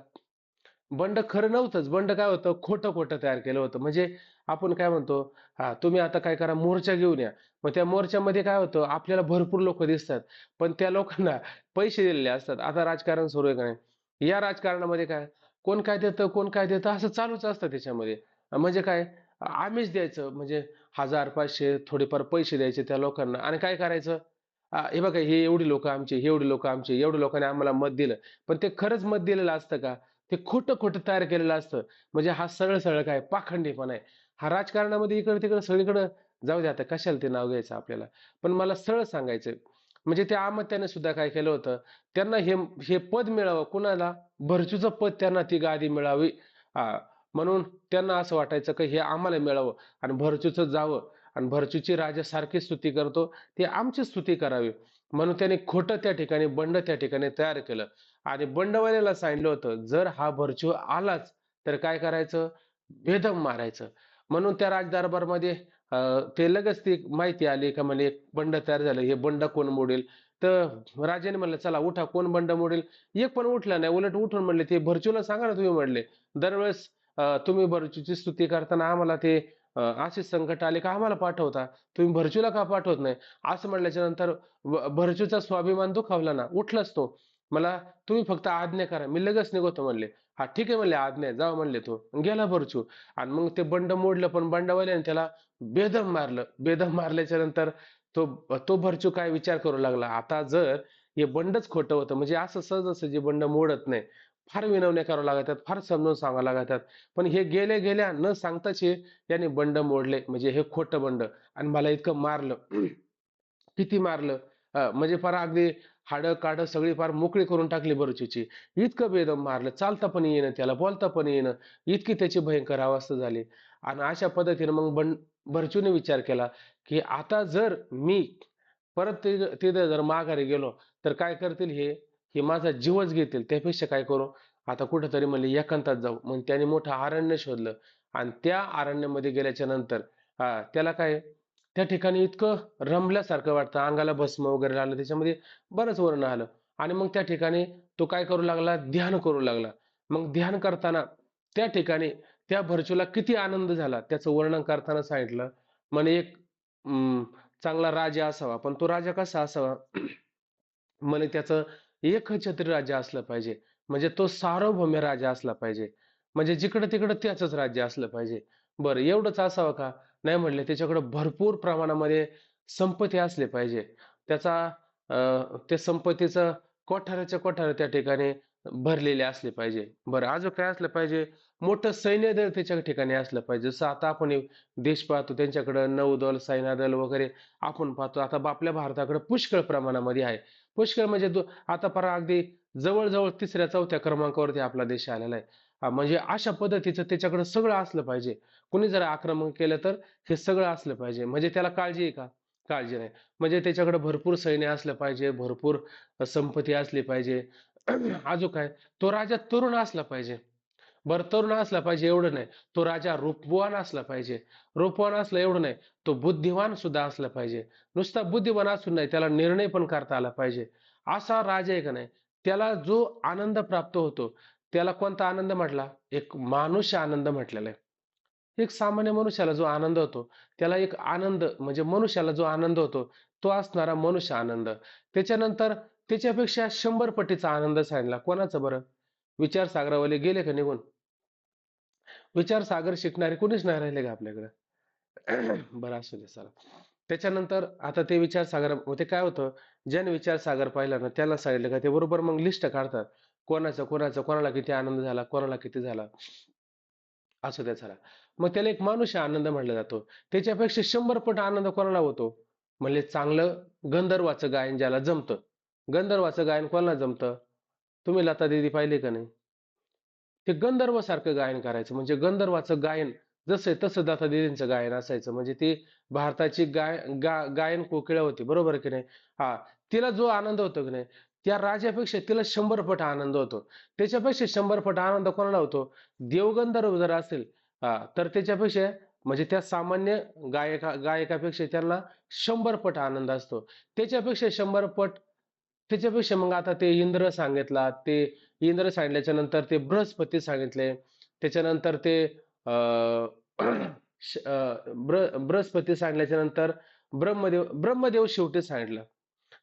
बंड खरं नव्हतंच. बंड काय होतं, खोटं खोटं तयार केलं होतं. म्हणजे आपण काय म्हणतो, हा तुम्ही आता काय करा, मोर्चा घेऊन या. मग त्या मोर्चामध्ये काय होतं, आपल्याला भरपूर लोक दिसतात, पण त्या लोकांना पैसे दिलेले असतात. आता राजकारण सुरू आहे का नाही, या राजकारणामध्ये काय, कोण काय देतं, कोण काय देतं, असं चालूच असतं त्याच्यामध्ये. म्हणजे काय, आम्हीच द्यायचं, म्हणजे 1000 500 थोडेफार पैसे द्यायचे त्या लोकांना, आणि काय करायचं, हे बघा हे एवढी लोक आमची, हे एवढी लोक आमची, एवढ्या लोकांनी आम्हाला मत दिलं. पण ते खरंच मत दिलेलं असतं का? ते खोटं खोटं तयार केलेलं असतं. म्हणजे हा सरळ सरळ काय पाखंडीपणा आहे. हा राजकारणामध्ये इकडे तिकडे सगळीकडे जाऊ द्या, आता कशाला ते नाव घ्यायचं आपल्याला. पण मला सरळ सांगायचं, म्हणजे त्या अमात्याने सुद्धा काय केलं होतं, त्यांना हे हे पद मिळावं, कुणाला? भरचूचं पद त्यांना ती गादी मिळावी. हा, म्हणून त्यांना असं वाटायचं की हे आम्हाला मिळावं आणि भरचूचं जावं आणि भरचूची राजा सारखी स्तुती करतो, ती आमची स्तुती करावी. म्हणून त्याने खोटं त्या ठिकाणी बंड त्या ठिकाणी तयार केलं आणि बंडवाल्याला सांगितलं होतं, जर हा भरचू आलाच तर काय करायचं? बेदम मारायचं. म्हणून त्या राजदरबारमध्ये ते लगेच ती माहिती आली का म्हणे एक बंड तयार झालं, हे बंड कोण मोडेल? तर राजाने म्हणलं चला उठा, कोण बंड मोडेल? एक पण उठला नाही, उलट उठून म्हणले ते भरचूला सांगा ना तुम्ही, म्हणले दरवेळेस तुम्ही भरचूची स्तुती करताना आम्हाला ते असे संकट आले का आम्हाला पाठवता, तुम्ही भरचूला का पाठवत नाही? असं म्हणल्याच्या नंतर भरचूचा स्वाभिमान दुखावला ना, उठलाच तो. मला तुम्ही फक्त आज्ञा करा, मी लगेच निघतो म्हणले. हा ठीक आहे म्हणले, आज्ञा आहे, जाऊ म्हणले. तो गेला भरचू आणि मग ते बंड मोडलं, पण बंडवाल्याने त्याला बेदम मारलं. बेदम मारल्याच्या नंतर तो तो भरचू काय विचार करू लागला, आता जर हे बंडच खोटं होतं, म्हणजे असं सहजासहजी बंड मोडत नाही, फार विनवण्या कराव्या लागतात, फार समजून सांगावं लागतात. पण हे गेल्या गेल्या न सांगताच याने बंड मोडले, म्हणजे हे खोटं बंड. आणि मला इतकं मारलं, किती मारलं, म्हणजे फार अगदी हाडं काडं सगळी फार मोकळी करून टाकली भरुचीची. इतकं बेदम मारलं, चालता पण येईना त्याला, बोलता पण येईना, इतकी त्याची भयंकर अवस्था झाली. आणि अशा पद्धतीने मग भरचूने विचार केला की आता जर मी परत तिथे जर माघारी गेलो तर काय करतील हे माझा जीवच घेतील, त्यापेक्षा काय करू, आता कुठेतरी म्हणले एकांतात जाऊ. मग त्याने मोठं अरण्य शोधलं आणि त्या अरण्यामध्ये गेल्याच्या नंतर त्याला काय, त्या ठिकाणी इतकं रमल्यासारखं वाटतं, अंगाला भस्म वगैरे आलं, त्याच्यामध्ये बरंच वर्ण आलं. आणि मग त्या ठिकाणी तो काय करू लागला, ध्यान करू लागला. मग ध्यान करताना त्या ठिकाणी त्या भरचूला किती आनंद झाला त्याचं वर्णन करताना सांगितलं. म्हणे एक चांगला राजा असावा, पण तो राजा कसा असावा? म्हणे त्याचं एकछत्री राज्य असलं पाहिजे, म्हणजे तो सार्वभौम राजा असला पाहिजे, म्हणजे जिकडं तिकडं त्याचंच राज्य असलं पाहिजे. बरं एवढंच असावं का? नाही म्हणले, त्याच्याकडे भरपूर प्रमाणामध्ये संपत्ती असली पाहिजे. त्याचा त्या संपत्तीचं कोठाराच्या कोठार त्या ठिकाणी भरलेले असले पाहिजे. बरं अजून काय असलं पाहिजे? मोठं सैन्यदल त्याच्या ठिकाणी असलं पाहिजे. जसं आता आपण देश पाहतो त्यांच्याकडं नौदल, सैन्यदल वगैरे आपण पाहतो. आता आपल्या भारताकडे पुष्कळ प्रमाणामध्ये आहे. पुष्कळ म्हणजे आता परा अगदी जवळ-जवळ 3ऱ्या-4थ्या क्रमांकावरती आपला देश आलेला आहे. म्हणजे अशा पद्धतीचं त्याच्याकडे सगळं असलं पाहिजे. कुणी जर आक्रमण केलं तर हे सगळं असलं पाहिजे. म्हणजे त्याला काळजी आहे का? काळजी नाही. म्हणजे त्याच्याकडे भरपूर सैन्य असलं पाहिजे, भरपूर संपत्ती असली पाहिजे. अजून काय? तो राजा तरुण असला पाहिजे. बरं तरुण असला पाहिजे एवढं नाही. तो राजा रूपवान असला पाहिजे. रूपवान असला एवढं नाही. तो बुद्धिवान सुद्धा असला पाहिजे. नुसता बुद्धिवान असून नाही, त्याला निर्णय पण करता आला पाहिजे. असा राजा आहे का नाही, त्याला जो आनंद प्राप्त होतो, त्याला कोणता आनंद म्हटला? एक मानुष्य आनंद म्हटलेला आहे. एक सामान्य मनुष्याला जो आनंद होतो, त्याला एक आनंद म्हणजे मनुष्याला जो आनंद होतो, तो असणारा मनुष्य आनंद. त्याच्यानंतर त्याच्यापेक्षा 100 पटीचा आनंद सांगितला. कोणाचा बरं? विचारसागरावाले गेले का निघून? विचारसागर शिकणारे कोणीच नाही राहिले का आपल्याकडे? बरं असू दे चला. त्याच्यानंतर आता ते विचारसागर ते काय होतं, ज्याने विचारसागर पाहिला ना त्याला सांगितलं का ते बरोबर मग लिस्ट काढतात. कोणाचा कोणाला किती आनंद झाला, कोणाला किती झाला. असू द्या चला. मग त्याला एक मानुष्य आनंद म्हटला जातो. त्याच्यापेक्षा 100 पट आनंद कोणाला होतो? म्हणले चांगलं गंधर्वाचं गायन ज्याला जमतं. गंधर्वाचं गायन कोणाला जमतं? तुम्ही लता दीदी पाहिले का नाही? ते गंधर्वसारखं गायन करायचं, म्हणजे गंधर्वाचं गायन जसं आहे तसं लता दीदींचं गायन असायचं. म्हणजे ती भारताची गायन कोकिळा होती, बरोबर की नाही? हा, तिला जो आनंद होतो की नाही, त्या राजापेक्षा तिला 100 पट आनंद होतो. त्याच्यापेक्षा 100 पट आनंद कोणाला होतो? देवगंधर्व जर असेल तर त्याच्यापेक्षा म्हणजे त्या सामान्य गायकापेक्षा त्यांना 100 पट आनंद असतो. त्याच्यापेक्षा 100 पट, त्याच्यापेक्षा मग आता ते इंद्र सांगितला, ते इंद्र सांगितल्याच्या नंतर ते बृहस्पती सांगितले. त्याच्यानंतर ते अं, बृहस्पती सांगितल्याच्या नंतर ब्रह्मदेव शेवटी सांगितलं.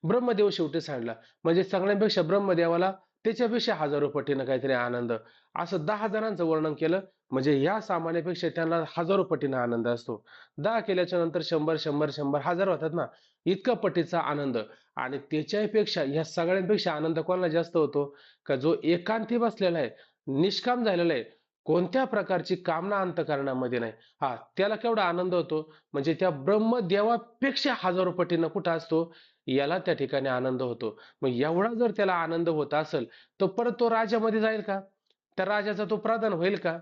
ब्रह्मदेव शेवटी सांगितला. म्हणजे सगळ्यांपेक्षा ब्रह्मदेवाला त्याच्यापेक्षा हजारो पटीनं काहीतरी आनंद. असं 10 जणांचं वर्णन केलं म्हणजे ह्या सामान्यापेक्षा त्यांना हजारो पटीनं आनंद असतो. 10 केल्याच्या नंतर 100, 100, 100 हजार होतात ना, इतका पटीचा आनंद. आणि त्याच्यापेक्षा ह्या सगळ्यांपेक्षा आनंद कोणाला जास्त होतो? का जो एकांती बसलेला आहे, निष्काम झालेला आहे, कोणत्या प्रकारची कामना अंतःकरणामध्ये नाही. हा, त्याला केवढा आनंद होतो? म्हणजे त्या ब्रह्मदेवापेक्षा हजारो पटीनं कुठं असतो? याला त्या ठिकाणी आनंद होतो. मग एवढा जर त्याला आनंद होत असेल, तर परत तो राज्यामध्ये जाईल का? त्या राजाचा तो प्रधान होईल का?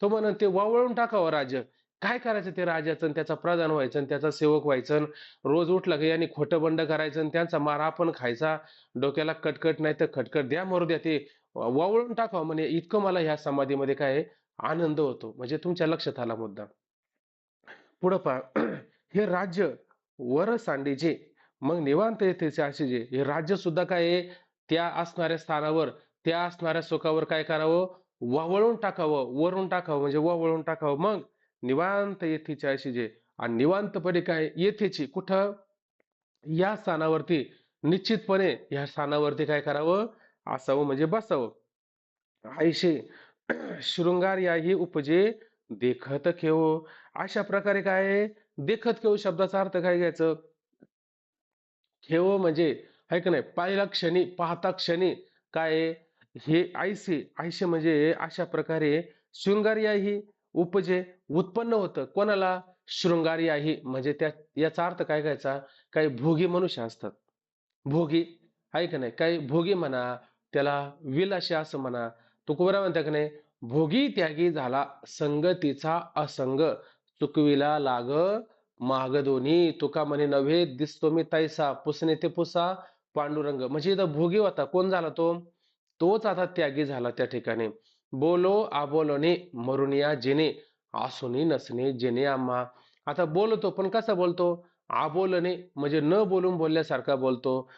तो म्हणून ते वावळून टाकावं राज्य. काय करायचं ते राजाचं आणि त्याचा प्रधान व्हायचं आणि त्याचा सेवक व्हायचं आणि रोज उठला की यांनी खोटं बंड करायचं आणि त्यांचा मार आपण खायचा. डोक्याला कटकट नाही तर खटखट द्या मरू द्या ते वावळून टाकावं म्हणे इतकं मला ह्या समाधीमध्ये काय आहे, आनंद होतो. म्हणजे तुमच्या लक्षात आला मुद्दा. पुढं पहा हे राज्य वर सांडीचे मग निवांत येथेचे असे जे हे राज्य सुद्धा काय आहे, त्या असणाऱ्या स्थानावर त्या असणाऱ्या सुखावर काय करावं, वावळून टाकावं, वरून टाकावं म्हणजे वावळून टाकावं. मग निवांत येथेचे असे जे आणि निवांतपणे काय येथेची कुठं, या स्थानावरती निश्चितपणे या स्थानावरती काय करावं, असावं म्हणजे बसावं. आयशे शृंगार याही उपजे देखत घेऊ. अशा प्रकारे काय आहे, देखत घेऊ शब्दाचा अर्थ काय घ्यायचं? ठेव म्हणजे आहे का नाही, पाहिला क्षणी पाहता क्षणी काय आहे, हे आयसे आयसे म्हणजे अशा प्रकारे शृंगार्याही उपजे उत्पन्न होतं कोणाला, शृंगार्याही म्हणजे त्या याचा अर्थ काय घ्यायचा, काही भोगी मनुष्य असतात, भोगी आहे का नाही, काही भोगी म्हणा, त्याला विलाशी असं म्हणा. तुकोबरा म्हणता का नाही, भोगी त्यागी झाला संगतीचा असंग, चुकविला लाग माग दोन्ही. तुका म्हणे नव्हे दिसतो मी तैसा पुसणे ते पुसा पांडुरंग. म्हणजे इथं भोगी होता, कोण झाला तो, तोच आता त्यागी झाला त्या ठिकाणी. बोलो आबोलणे मरुनिया जेने आसुनी नसणे जेने आम्हा. आता बोलतो पण कसा बोलतो, आबोलणे म्हणजे न बोलून बोलल्यासारखा बोलतो.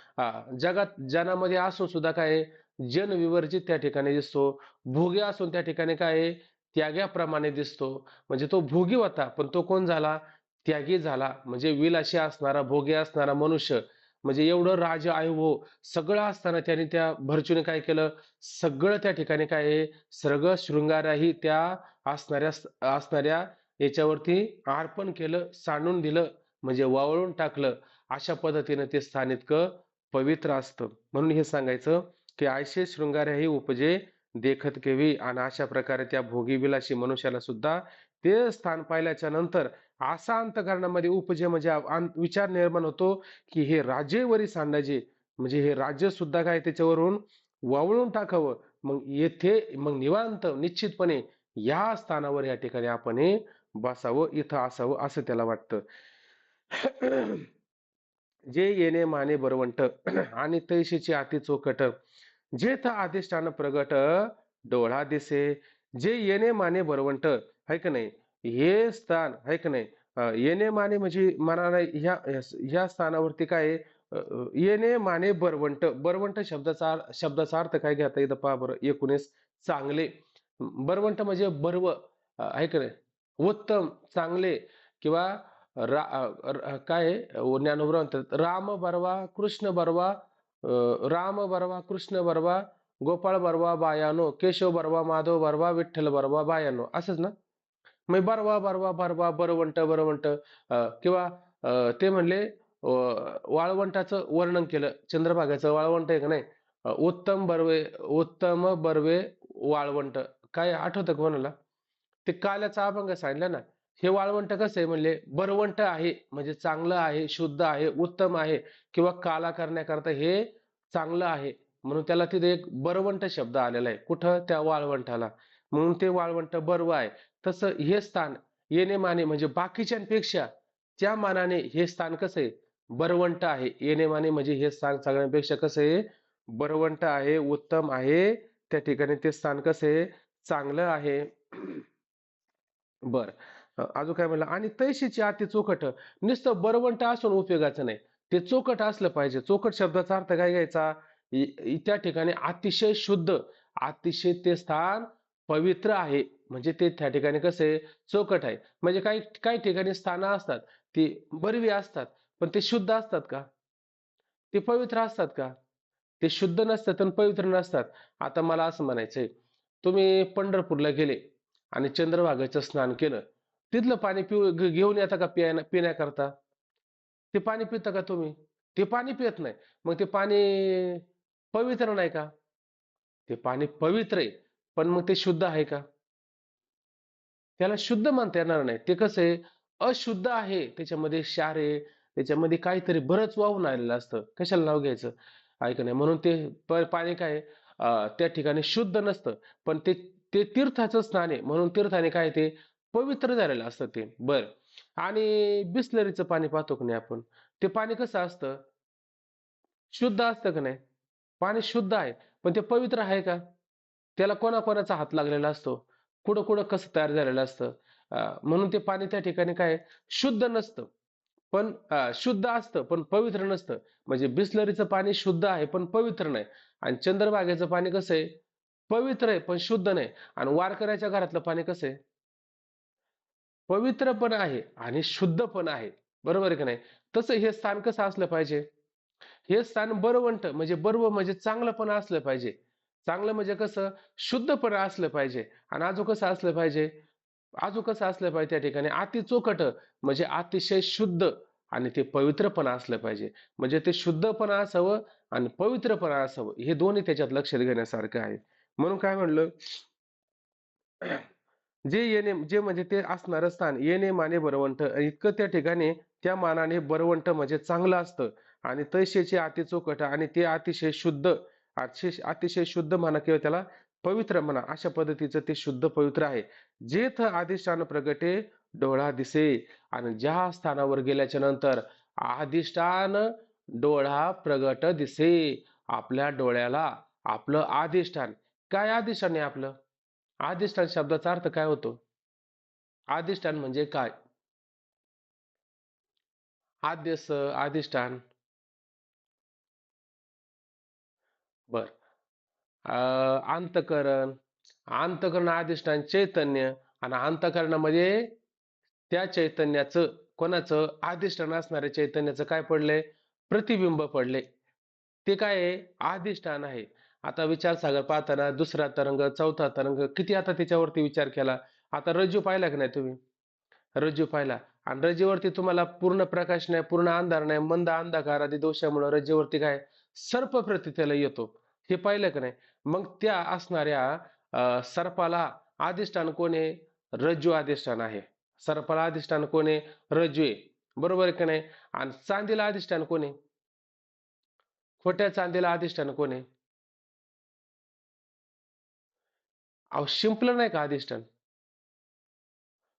जगात जनामध्ये असून सुद्धा काय आहे, जन विवर्जित त्या ठिकाणी दिसतो. भोगी असून त्या ठिकाणी काय आहे, त्याग्याप्रमाणे दिसतो. म्हणजे तो भोगी होता पण तो कोण झाला, त्यागी झाला. म्हणजे विलाशी असणारा भोगी असणारा मनुष्य, म्हणजे एवढं राज वैभव सगळं असताना त्याने त्या भरचूने काय केलं, सगळं त्या ठिकाणी काय आहे, सगळं शृंगारही त्या असणाऱ्या असणाऱ्या याच्यावरती अर्पण केलं, सांडून दिलं म्हणजे वावळून टाकलं. अशा पद्धतीनं ते स्थान इतकं पवित्र असतं. म्हणून हे सांगायचं की आयशे शृंगारही उपजे देखत केवी. आणि अशा प्रकारे त्या भोगी विलासी मनुष्याला सुद्धा ते स्थान पाहिल्याच्या नंतर असा अंतःकरणामध्ये उपजे म्हणजे विचार निर्माण होतो की हे राजेवरी सांडायचे, म्हणजे हे राज्य सुद्धा काय त्याच्यावरून वावळून टाकावं. मग येथे मग निवांत निश्चितपणे या स्थानावर या ठिकाणी आपण हे बसावं, इथं असावं असं त्याला वाटतं. जे येणे माने बरवंट आणि तैशीची अति चोखट, जेथ अधिष्ठान प्रगट डोळा दिसे. जे येणे माने बरवंट आहे का नाही, हे स्थान आहे का नाही, येणे माने म्हणजे मनाला ह्या ह्या स्थानावरती काय आहे, येणे माने बरवंट. बरवंट शब्दाचा अर्थ काय घेता येतं पहा बरं. 19 चांगले. बरवंट म्हणजे बर्व आहे का नाही, उत्तम चांगले. किंवा काय आहे, ज्ञानोबा म्हणतात राम बरवा कृष्ण बरवा, राम बरवा कृष्ण बरवा गोपाळ बरवा बायानो, केशव बरवा माधव बरवा विठ्ठल बरवा बायानो, असंच ना. मग बरवा बरवा बरवा बरवंट बरवंट. किंवा ते म्हणले वाळवंटाचं वर्णन केलं, चंद्रभागाचं वाळवंट आहे का नाही, उत्तम बर्वे उत्तम बर्वे वाळवंट. काय आठवतं का कोणाला? ते काल्याचा अभंग सांगितलं ना. हे वाळवंट कसं आहे म्हणले, बरवंट आहे म्हणजे चांगलं आहे, शुद्ध आहे, उत्तम आहे. किंवा काला करण्याकरता हे चांगलं आहे, म्हणून त्याला तिथे एक बरवंट शब्द आलेला आहे. कुठं, त्या वाळवंटाला. म्हणून ते वाळवंट बर्व आहे. तसं हे स्थान येणे माने म्हणजे बाकीच्यांपेक्षा त्या मानाने हे स्थान कसं आहे, बरवंट आहे. येणे माने म्हणजे हे स्थान सगळ्यांपेक्षा कसं आहे, बरवंट आहे, उत्तम आहे. त्या ठिकाणी ते स्थान कसं आहे, चांगलं आहे. बर. अजून काय म्हणलं, आणि तैशीची अति चोखट. नुसतं बरवंट असून उपयोगाचं नाही, ते चोखट असलं पाहिजे. चोखट शब्दाचा अर्थ काय घ्यायचा, त्या ठिकाणी अतिशय शुद्ध, अतिशय ते स्थान पवित्र आहे. म्हणजे ते त्या ठिकाणी कसं आहे, चोखट आहे. म्हणजे काही काही ठिकाणी स्थानं असतात, ती बरवी असतात पण ते शुद्ध असतात का, ते पवित्र असतात का? ते शुद्ध नसतात आणि पवित्र नसतात. आता मला असं म्हणायचंय, तुम्ही पंढरपूरला गेले आणि चंद्रभागेचं स्नान केलं, तिथलं पाणी घेऊन येता का पिण्याकरता? ते पाणी पिता का तुम्ही? ते पाणी पित नाही. मग ते पाणी पवित्र नाही का? ते पाणी पवित्र आहे, पण मग ते शुद्ध आहे का? त्याला शुद्ध म्हणता येणार नाही. ते कसं आहे, अशुद्ध आहे. त्याच्यामध्ये क्षार आहे, त्याच्यामध्ये काहीतरी बरंच वाहून आलेलं असतं. कशाला नाव घ्यायचं? आहे का नाही? म्हणून ते पाणी काय त्या ठिकाणी शुद्ध नसतं. पण ते ते तीर्थाचं स्नान आहे. म्हणून तीर्थाने काय ते पवित्र झालेलं असतं ते. बरं. आणि बिसलरीचं पाणी पाहतो की नाही आपण? ते पाणी कसं असतं? शुद्ध असतं का नाही? पाणी शुद्ध आहे. पण ते पवित्र आहे का? त्याला कोणाकोणाचा हात लागलेला असतो. कुठं कुठं कसं तयार झालेलं असतं. म्हणून ते पाणी त्या ठिकाणी काय शुद्ध नसतं. पण शुद्ध असतं पण पवित्र नसतं. म्हणजे बिसलरीचं पाणी शुद्ध आहे पण पवित्र नाही. आणि चंद्रभागेचं पाणी कसं आहे? पवित्र आहे पण शुद्ध नाही. आणि वारकऱ्याच्या घरातलं पाणी कसं आहे? पवित्र पण आहे आणि शुद्ध पण आहे. बरोबर आहे का नाही? तसं हे स्थान कसं असलं पाहिजे? हे स्थान बरवंट म्हणजे बर्व म्हणजे चांगलं पण असलं पाहिजे. चांगलं म्हणजे कसं? शुद्ध पण असलं पाहिजे. आणि अजून कसं असलं पाहिजे? अजून कसं असलं पाहिजे त्या ठिकाणी अति चोखट म्हणजे अतिशय शुद्ध आणि ते पवित्र पण असलं पाहिजे. म्हणजे ते शुद्ध पण असावं आणि पवित्र पण असावं. हे दोन्ही त्याच्यात लक्षात घेण्यासारखं आहे. म्हणून काय म्हणलं, जे म्हणजे ते असणारं स्थान येणे माने बरवंट इतकं त्या ठिकाणी त्या मानाने बरवंट म्हणजे चांगलं असतं. आणि तैसेचे अति चोखट आणि ते अतिशय शुद्ध, अतिशय शुद्ध म्हणा किंवा त्याला पवित्र म्हणा, अशा पद्धतीचं ते शुद्ध पवित्र आहे. जेथ अधिष्ठान प्रगटे डोळा दिसे. आणि ज्या स्थानावर गेल्याच्या नंतर अधिष्ठान डोळा प्रगट दिसे, आपल्या डोळ्याला आपलं अधिष्ठान, काय अधिष्ठान आहे आपलं? अधिष्ठान शब्दाचा अर्थ काय होतो? अधिष्ठान म्हणजे काय? आद्यस अधिष्ठान. बर. अंतकरण. अंतकरण अधिष्ठान चैतन्य. आणि अंतकरणामध्ये त्या चैतन्याचं, कोणाचं? अधिष्ठान असणाऱ्या चैतन्याचं काय पडलंय? प्रतिबिंब पडले. ते काय आहे? अधिष्ठान आहे. आता विचारसागर पाहताना दुसरा तरंग, चौथा तरंग, किती आता त्याच्यावरती विचार केला. आता रज्जू पाहिला की नाही तुम्ही? रज्जू पाहिला. आणि रज्जूवरती तुम्हाला पूर्ण प्रकाश नाही, पूर्ण अंधार नाही, मंद अंधकार आदी दोषामुळे रज्जूवरती काय सर्प प्रतीला येतो. हे पाहिलं का नाही? मग त्या असणाऱ्या सर्पाला अधिष्ठान कोण आहे? रज्जू अधिष्ठान आहे. सर्पाला अधिष्ठान कोण आहे? रज्जू आहे. बरोबर आहे का नाही? आणि चांदीला अधिष्ठान कोण आहे? खोट्या चांदीला अधिष्ठान कोण आहे? अहो शिंपलं नाही का अधिष्ठान?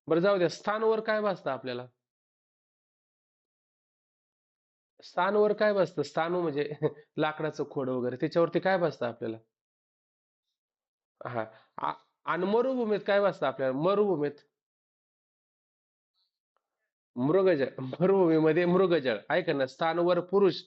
बरं जाऊ द्या, स्थानवर काय भासतं आपल्याला? स्थानवर काय बसतं? स्थानू म्हणजे लाकडाचं खोड वगैरे त्याच्यावरती काय बसतं आपल्याला? हा. आणि मरुभूमीत काय बसतं आपल्याला? मरुभूमीत मृगजळ. मरुभूमीमध्ये मृगजळ ऐका ना, स्थानवर पुरुष,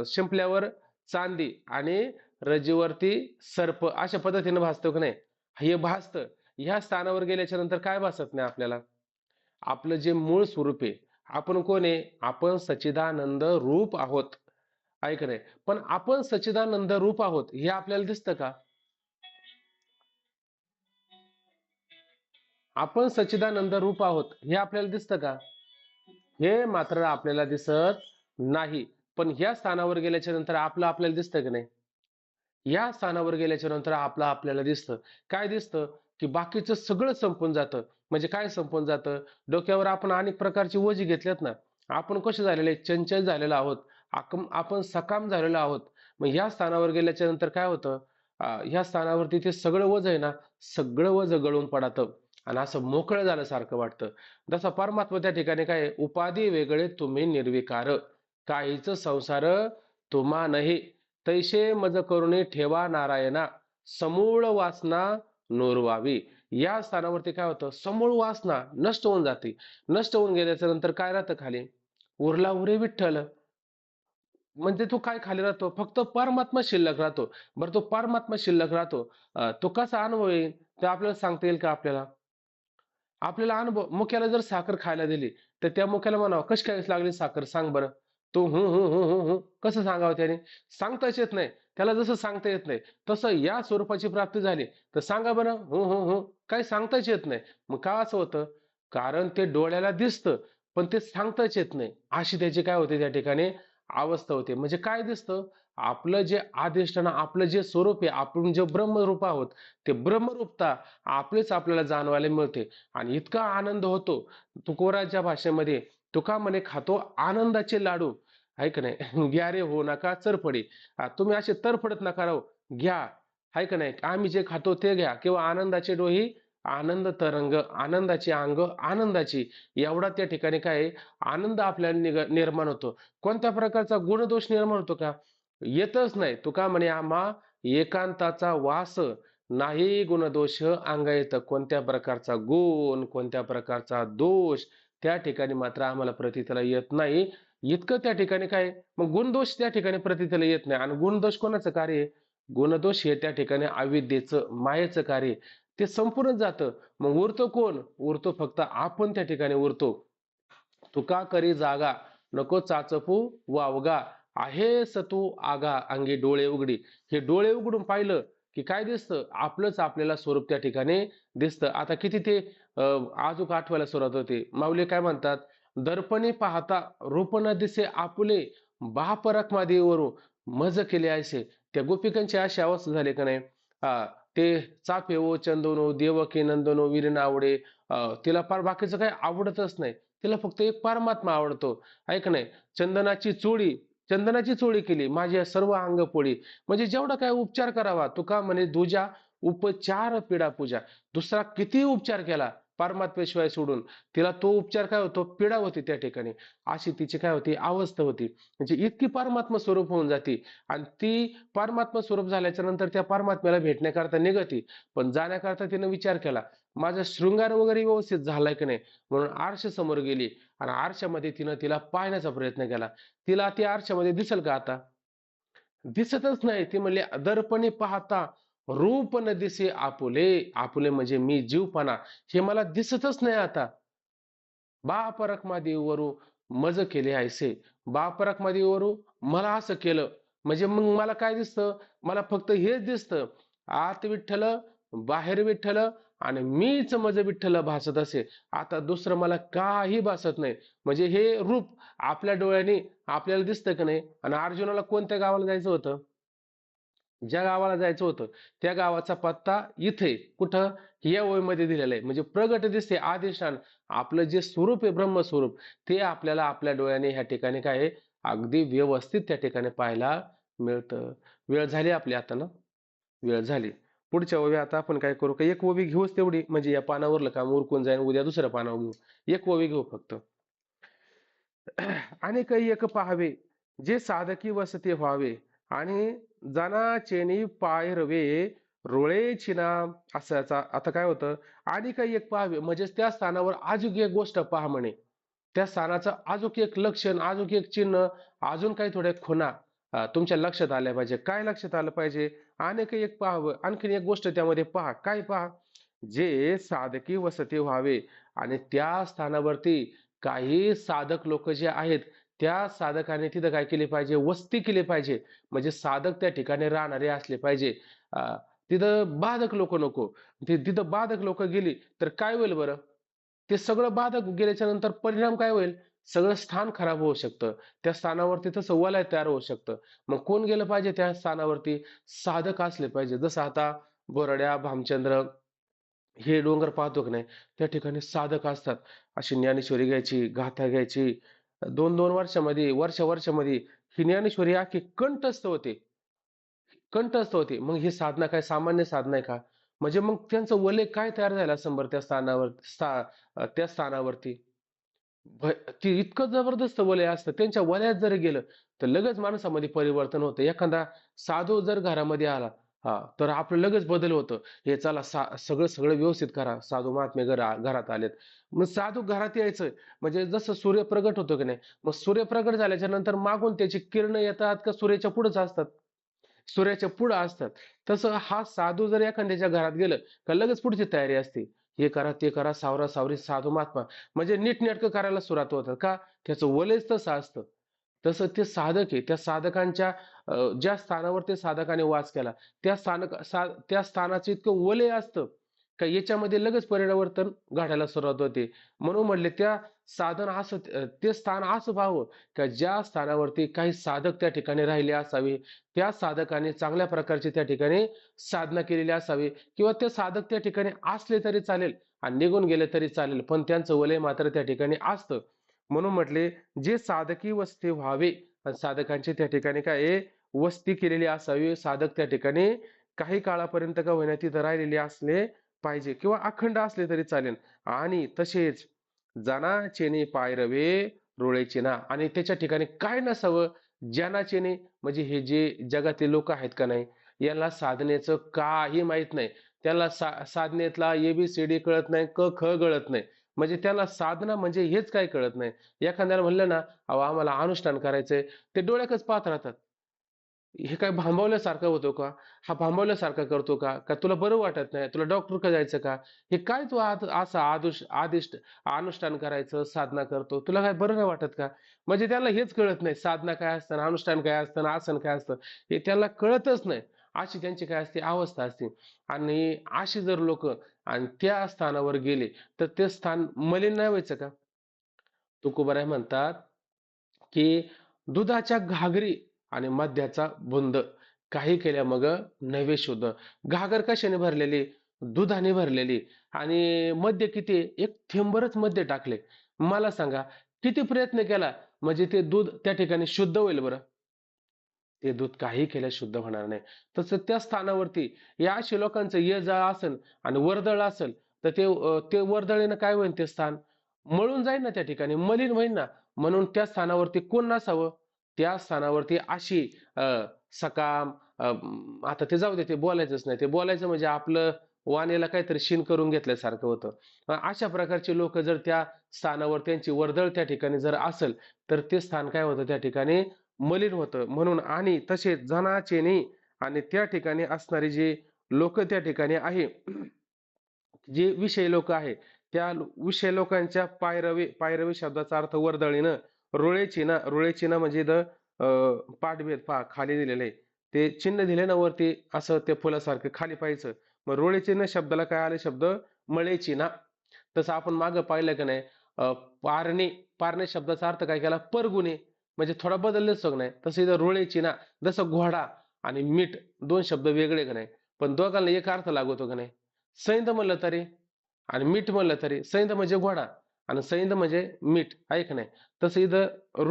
शिंपल्यावर चांदी आणि रजेवरती सर्प, अशा पद्धतीने भासतो की नाही? हे भासतं. ह्या स्थानावर गेल्याच्या नंतर काय भासत नाही आपल्याला? आपलं जे मूळ स्वरूप आहे. आपण कोण आहे? आपण सच्चिदानंद रूप आहोत. ऐक नाही. पण आपण सच्चिदानंद रूप आहोत हे आपल्याला दिसतं का? आपण सच्चिदानंद रूप आहोत हे आपल्याला दिसतं का? हे मात्र आपल्याला दिसत नाही. पण ह्या स्थानावर गेल्याच्या नंतर आपलं आपल्याला दिसतं की नाही? या स्थानावर गेल्याच्या नंतर आपलं आपल्याला दिसतं. काय दिसतं? की बाकीचं सगळं संपून जातं. म्हणजे काय संपून जातं? डोक्यावर आपण अनेक प्रकारची ओझी घेतल्यात ना. आपण कसे झालेले? चंचल झालेलो आहोत. आपण सकाम झालेलो आहोत. मग ह्या स्थानावर गेल्याच्या नंतर काय होतं? ह्या स्थानावरती ते सगळं ओझं आहे ना, सगळं ओझं गळून पडतं आणि असं मोकळं झाल्यासारखं वाटतं. जसा परमात्मा त्या ठिकाणी काय आहे? उपाधी वेगळे तुम्ही निर्विकार, काहीच संसार तुम्हा नाही. तैसे मज करुणी ठेवा नारायणा, समूळ वासना नोरवावी. या स्थानावरती काय होतं? समूळ वासना नष्ट होऊन जाते. नष्ट होऊन गेल्याच्या नंतर काय राहतं खाली? उरला उरे विठ्ठल. म्हणजे तो काय खाली राहतो? फक्त परमात्मा शिल्लक राहतो. बरं तो परमात्मा शिल्लक राहतो. तो कसा अनुभव येईल? ते आपल्याला सांगता येईल का आपल्याला? आपल्याला अनुभव, मुक्याला जर साखर खायला दिली, तर त्या मुक्याला म्हणावं, कशी काय लागली साखर सांग बरं? तो हु हु हु हु हु कसं सांगावं त्याने? सांगताच येत नाही. त्याला जसं सांगता येत नाही तसं या स्वरूपाची प्राप्ती झाली तर सांगा बरं हु हु हु काही सांगताच येत नाही. मग का असं होतं? कारण ते डोळ्याला दिसतं पण ते सांगताच येत नाही. अशी त्याची काय होते त्या ठिकाणी अवस्था होते. म्हणजे काय दिसतं? आपलं जे अधिष्ठान आपलं जे स्वरूप आहे आपण जे ब्रह्मरूप आहोत ते ब्रह्मरूपता आपलेच आपल्याला जाणवायला मिळते आणि इतका आनंद होतो. तुकोराच्या भाषेमध्ये तुका म्हणे खातो आनंदाचे लाडू आहे का नाही? घ्या रे हो नका चरफडी. तुम्ही असे तरफडत नका राहू घ्या आहे का नाही? आम्ही जे खातो ते घ्या किंवा आनंदाचे डोही आनंद तरंग आनंदाची अंग आनंदाची एवढा त्या ठिकाणी काय आहे, आनंद आपल्याला निर्माण होतो. कोणत्या प्रकारचा गुणदोष निर्माण होतो का? येतच नाही. तुका म्हणे आम्हा एकांताचा वास नाही गुणदोष अंगा येतं. कोणत्या प्रकारचा गुण कोणत्या प्रकारचा दोष त्या ठिकाणी मात्र आम्हाला प्रतीतीला येत नाही. इतकं त्या ठिकाणी काय मग गुणदोष त्या ठिकाणी प्रतीतीला येत नाही आणि गुणदोष कोणाचं कार्य आहे? गुणदोष हे त्या ठिकाणी अविद्येचं मायेचं कार्य आहे. ते संपूर्ण जातं. मग उरतो कोण? उरतो फक्त आपण त्या ठिकाणी उरतो. तुका करी जागा नको चाचपू वावगा आहे सतू आगा अंगी डोळे उघडी. हे डोळे उघडून पाहिलं की काय दिसतं? आपलंच आपल्याला स्वरूप त्या ठिकाणी दिसतं. आता किती ते आजूक आठवायला सुरुवात होते. माऊली काय म्हणतात? दर्पणी पाहता रूप न दिसे आपुले बापरक मादीवरू मज केले ऐसे. त्या गोपिकांची अशी अवस्था झाली का नाही? ते चाफे ओ चंदनो देवकी नंदनो वीर आवडे. तिला फार बाकीचं काही आवडतच नाही. तिला फक्त एक परमात्मा आवडतो. ऐक नाही चंदनाची चोळी केली माझ्या सर्व अंग पोळी. म्हणजे जेवढा काय उपचार करावा तुका म्हणे दुजा उपचार पीडा पूजा. दुसरा किती उपचार केला परमात्मेशिवाय सोडून तिला तो उपचार काय होतो? पीडा होती त्या ठिकाणी. अशी तिची काय होती अवस्था होती. म्हणजे इतकी परमात्मा स्वरूप होऊन जाती आणि ती परमात्मा स्वरूप झाल्याच्या नंतर त्या परमात्म्याला भेटण्याकरता निघती. पण जाण्याकरता तिने विचार केला माझा शृंगार वगैरे व्यवस्थित झालाय की नाही. म्हणून आरश समोर गेली आणि आरशामध्ये तिनं तिला पाहण्याचा प्रयत्न केला. तिला ती आरशामध्ये दिसेल का आता? दिसतच नाही. ती म्हणली दर्पणी पाहता रूप न दिसे आपुले. आपुले म्हणजे मी जीवपणा हे मला दिसतच नाही आता. बाप रखमादेवीवरू मज केले ऐसे. बाप रखमादेवीवरू मला असं केलं. म्हणजे मग मला काय दिसतं? मला फक्त हेच दिसतं. आत विठ्ठल, बाहेर विठ्ठल आणि मीच मज विठ्ठल भासत असे. आता दुसरं मला काही भासत नाही. म्हणजे हे रूप आपल्या डोळ्यांनी आपल्याला दिसतं का नाही? आणि अर्जुनाला कोणत्या गावाला जायचं होतं? ज्या गावाला जायचं होतं त्या गावाचा पत्ता इथे कुठं या ओळीमध्ये दिलेला आहे. म्हणजे प्रगट दिसते आदिशान आपलं जे स्वरूप आहे ब्रह्मस्वरूप ते आपल्याला आपल्या डोळ्याने ह्या ठिकाणी काय आहे अगदी व्यवस्थित त्या ठिकाणी पाहायला मिळतं. वेळ झाली आपली आता ना? वेळ झाली. पुढच्या ओवी आता आपण काय करू का एक ओवी घेऊच तेवढी म्हणजे या पानावरलं काम उरकून जाईल उद्या दुसऱ्या पानावर घेऊ. एक ओवी घेऊ फक्त. आणि काही एक पाहावे जे साधकी वसते व्हावे आणि जना चेनी पाय रवे रोळे नाम असायचा. आता काय होतं आणि काही एक पाहावे म्हणजे त्या स्थानावर अजून एक गोष्ट पहा म्हणे. त्या स्थानाचं अजून एक लक्षण अजून एक चिन्ह अजून काही थोड्या खुणा तुमच्या लक्षात आल्या पाहिजे. काय लक्षात आलं पाहिजे? आणि काही एक पाहावं आणखीन एक गोष्ट त्यामध्ये पहा. काय पहा? जे साधकी वसती व्हावे आणि त्या स्थानावरती काही साधक लोक जे आहेत त्या साधकाने तिथं काय केले पाहिजे? वस्ती केली पाहिजे. म्हणजे साधक त्या ठिकाणी राहणारे असले पाहिजे. तिथं बाधक लोक नको. तिथं बाधक लोक गेली तर काय होईल बरं? ते सगळं बाधक गेल्याच्या नंतर परिणाम काय होईल? सगळं स्थान खराब होऊ शकतं. त्या स्थानावरती तसं वलय तयार होऊ शकतं. मग कोण गेलं पाहिजे त्या स्थानावरती? साधक असले पाहिजे. जसं आता बोराड्या, भामचंद्र हे डोंगर पाहतो की नाही त्या ठिकाणी साधक असतात. अशी ज्ञानेश्वरी घ्यायची, गाथा घ्यायची. 2-2 वर्षामध्ये, वर्षामध्ये ही ज्ञानेश्वरी अख्खी कंठस्थ होते. कंठस्थ होते. मग ही साधना काय सामान्य साधना आहे का? म्हणजे मग त्यांचं वलय काय तयार झालं असेल बरं त्या स्थानावरती? ते इतकं जबरदस्त वलय असतं. त्यांच्या वलयात जर गेलं, तर लगेच माणसामध्ये परिवर्तन होतं. एखादा साधू जर घरामध्ये आला तर आपलं लगेच बदल होतं. हे चला सगळं सगळं व्यवस्थित करा. साधू महात्मे घरात आलेत. मग साधू घरात यायचं म्हणजे जसं सूर्य प्रगट होतो की नाही, मग सूर्य प्रगट झाल्याच्या नंतर मागून त्याची किरणं येतात का सूर्याच्या पुढेच असतात? सूर्याच्या पुढं असतात. तसं हा साधू जर एखाद्याच्या घरात गेलं का लगेच पुढची तयारी असते. हे करा, ते करा, सावरा-सावरी, साधू महात्मा म्हणजे नीटनेटकं करायला सुरुवात होतात. का? त्याचं वलयच तसं असतं. तसं ते साधक आहे. त्या साधकांच्या ज्या स्थानावर ते साधकाने वास केला, त्या स्थानाचं इतकं वलय असतं, का याच्यामध्ये लगेच परिवर्तन घडायला सुरुवात होते. म्हणून म्हटले त्या साधन असं ते स्थान असं पाहावं, का ज्या स्थानावरती काही साधक त्या ठिकाणी राहिले असावे, त्या साधकाने चांगल्या प्रकारची त्या ठिकाणी साधना केलेली असावी किंवा ते साधक त्या ठिकाणी असले तरी चालेल आणि निघून गेले तरी चालेल, पण त्यांचं वलय मात्र त्या ठिकाणी असतं. म्हणून म्हटले जे साधकी वस्ती व्हावे आणि साधकांची त्या ठिकाणी काय आहे वस्ती केलेली असावी. साधक त्या ठिकाणी काही काळापर्यंत का होईना तिथं राहिलेले असले पाहिजे किंवा अखंड असले तरी चालेल. आणि तसेच जनाचेने पायरवे रुळेचे ना आणि त्याच्या ठिकाणी काय नसावं जनाचेने म्हणजे हे जे जगातले लोक आहेत का नाही यांना साधनेचं काही माहित नाही. त्याला साधनेतला एबीसीडी कळत नाही, क ख कळत नाही. म्हणजे त्याला साधना म्हणजे हेच काय कळत नाही. एखाद्याला म्हणलं ना, अहो आम्हाला अनुष्ठान करायचंय, ते डोळ्याकच पाहत राहतात. हे काय भांबवल्यासारखं होतो का? हा भांबवल्यासारखा करतो का? का तुला बरं वाटत नाही? तुला डॉक्टरकडे जायचं का? हे काय तू असं आदिष्ट अनुष्ठान करायचं, साधना करतो. तुला काय बरं नाही वाटत का? म्हणजे त्याला हेच कळत नाही. साधना काय असतं, अनुष्ठान काय असतं, आसन काय असतं, हे त्याला कळतच नाही. अशी त्यांची काय असते अवस्था असते. आणि अशी जर लोक आणि त्या स्थानावर गेले, तर ते स्थान मलिन नाही व्हायचं का? तुकोबाराय म्हणतात, की दुधाच्या घागरी आणि मद्याचा बुंद काही केल्या मग नव्हे शुद्ध. घागर कशाने भरलेली? दुधाने भरलेली. आणि मद्य किती आहे? एक थेंबरच मद्य टाकले. मला सांगा किती प्रयत्न केला म्हणजे ते दूध त्या ठिकाणी शुद्ध होईल बरं? ते दूध काही केल्या शुद्ध होणार नाही. तसं त्या स्थानावरती या अशी लोकांचं ये जा असेल आणि वर्दळ असेल, तर ते वर्दळीनं काय होईल ते स्थान? मळून जाईल ना त्या ठिकाणी, मलिन होईल ना. म्हणून त्या स्थानावरती कोण नसावं? त्या स्थानावरती अशी सकाम आता ते जाऊ दे ते बोलायचंच नाही. ते बोलायचं म्हणजे आपलं वाणीला काहीतरी शीन करून घेतल्यासारखं होतं. अशा प्रकारचे लोक जर त्या स्थानावर त्यांची वर्दळ त्या ठिकाणी जर असेल, तर ते स्थान काय होतं त्या ठिकाणी मलिन होतं. म्हणून आणि तसेच जनाचेनी आणि त्या ठिकाणी असणारी जी लोक त्या ठिकाणी आहे जे विषयी लोक आहे त्या विषय लोकांच्या पायरवी शब्दाचा अर्थ वर्दळीनं रुळेचीनं म्हणजे पाठभेद पहा खाली दिलेलं आहे ते चिन्ह दिले ना वरती असं ते फुलासारखं खाली पाहायचं मग रुळेचीनं शब्दाला काय आले शब्द मळेचीना तसं आपण मागं पाहिलं का नाही पारणे पारणे शब्दाचा अर्थ काय केला परगुणे म्हणजे थोडा बदललेच नाही तसं इथं रुळेचीना जसं घोडा आणि मीठ दोन शब्द वेगळे का नाही पण दोघांना एक अर्थ लागतो का नाही सैंद म्हणलं तरी आणि मीठ म्हणलं तरी सैंद म्हणजे घोडा आणि सैंद म्हणजे मीठ आहे का नाही तसं इथं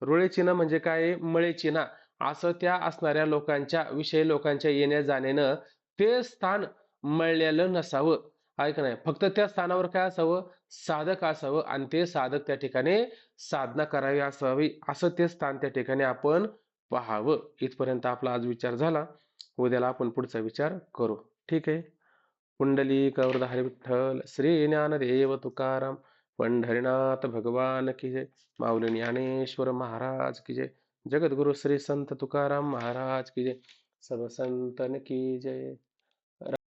रुळे चिन्ह म्हणजे काय मळे चिन्ह असं त्या असणाऱ्या लोकांच्या विषयी लोकांच्या येण्या जाण्यानं ते स्थान मळलेलं नसावं आहे का नाही फक्त त्या स्थानावर काय असावं साधक असावं आणि ते साधक त्या ठिकाणी साधना करावी असावी असं ते स्थान त्या ठिकाणी आपण पाहावं इथपर्यंत आपला आज विचार झाला उद्याला आपण पुढचा विचार करू ठीक आहे पुंडलिक वरदाहरी विठ्ठल श्री ज्ञानदेव तुकाराम पंढरीनाथ भगवान की जय माऊली ज्ञानेश्वर महाराज की जय जगद्गुरु श्री संत तुकाराम महाराज की जय सब संतन की जय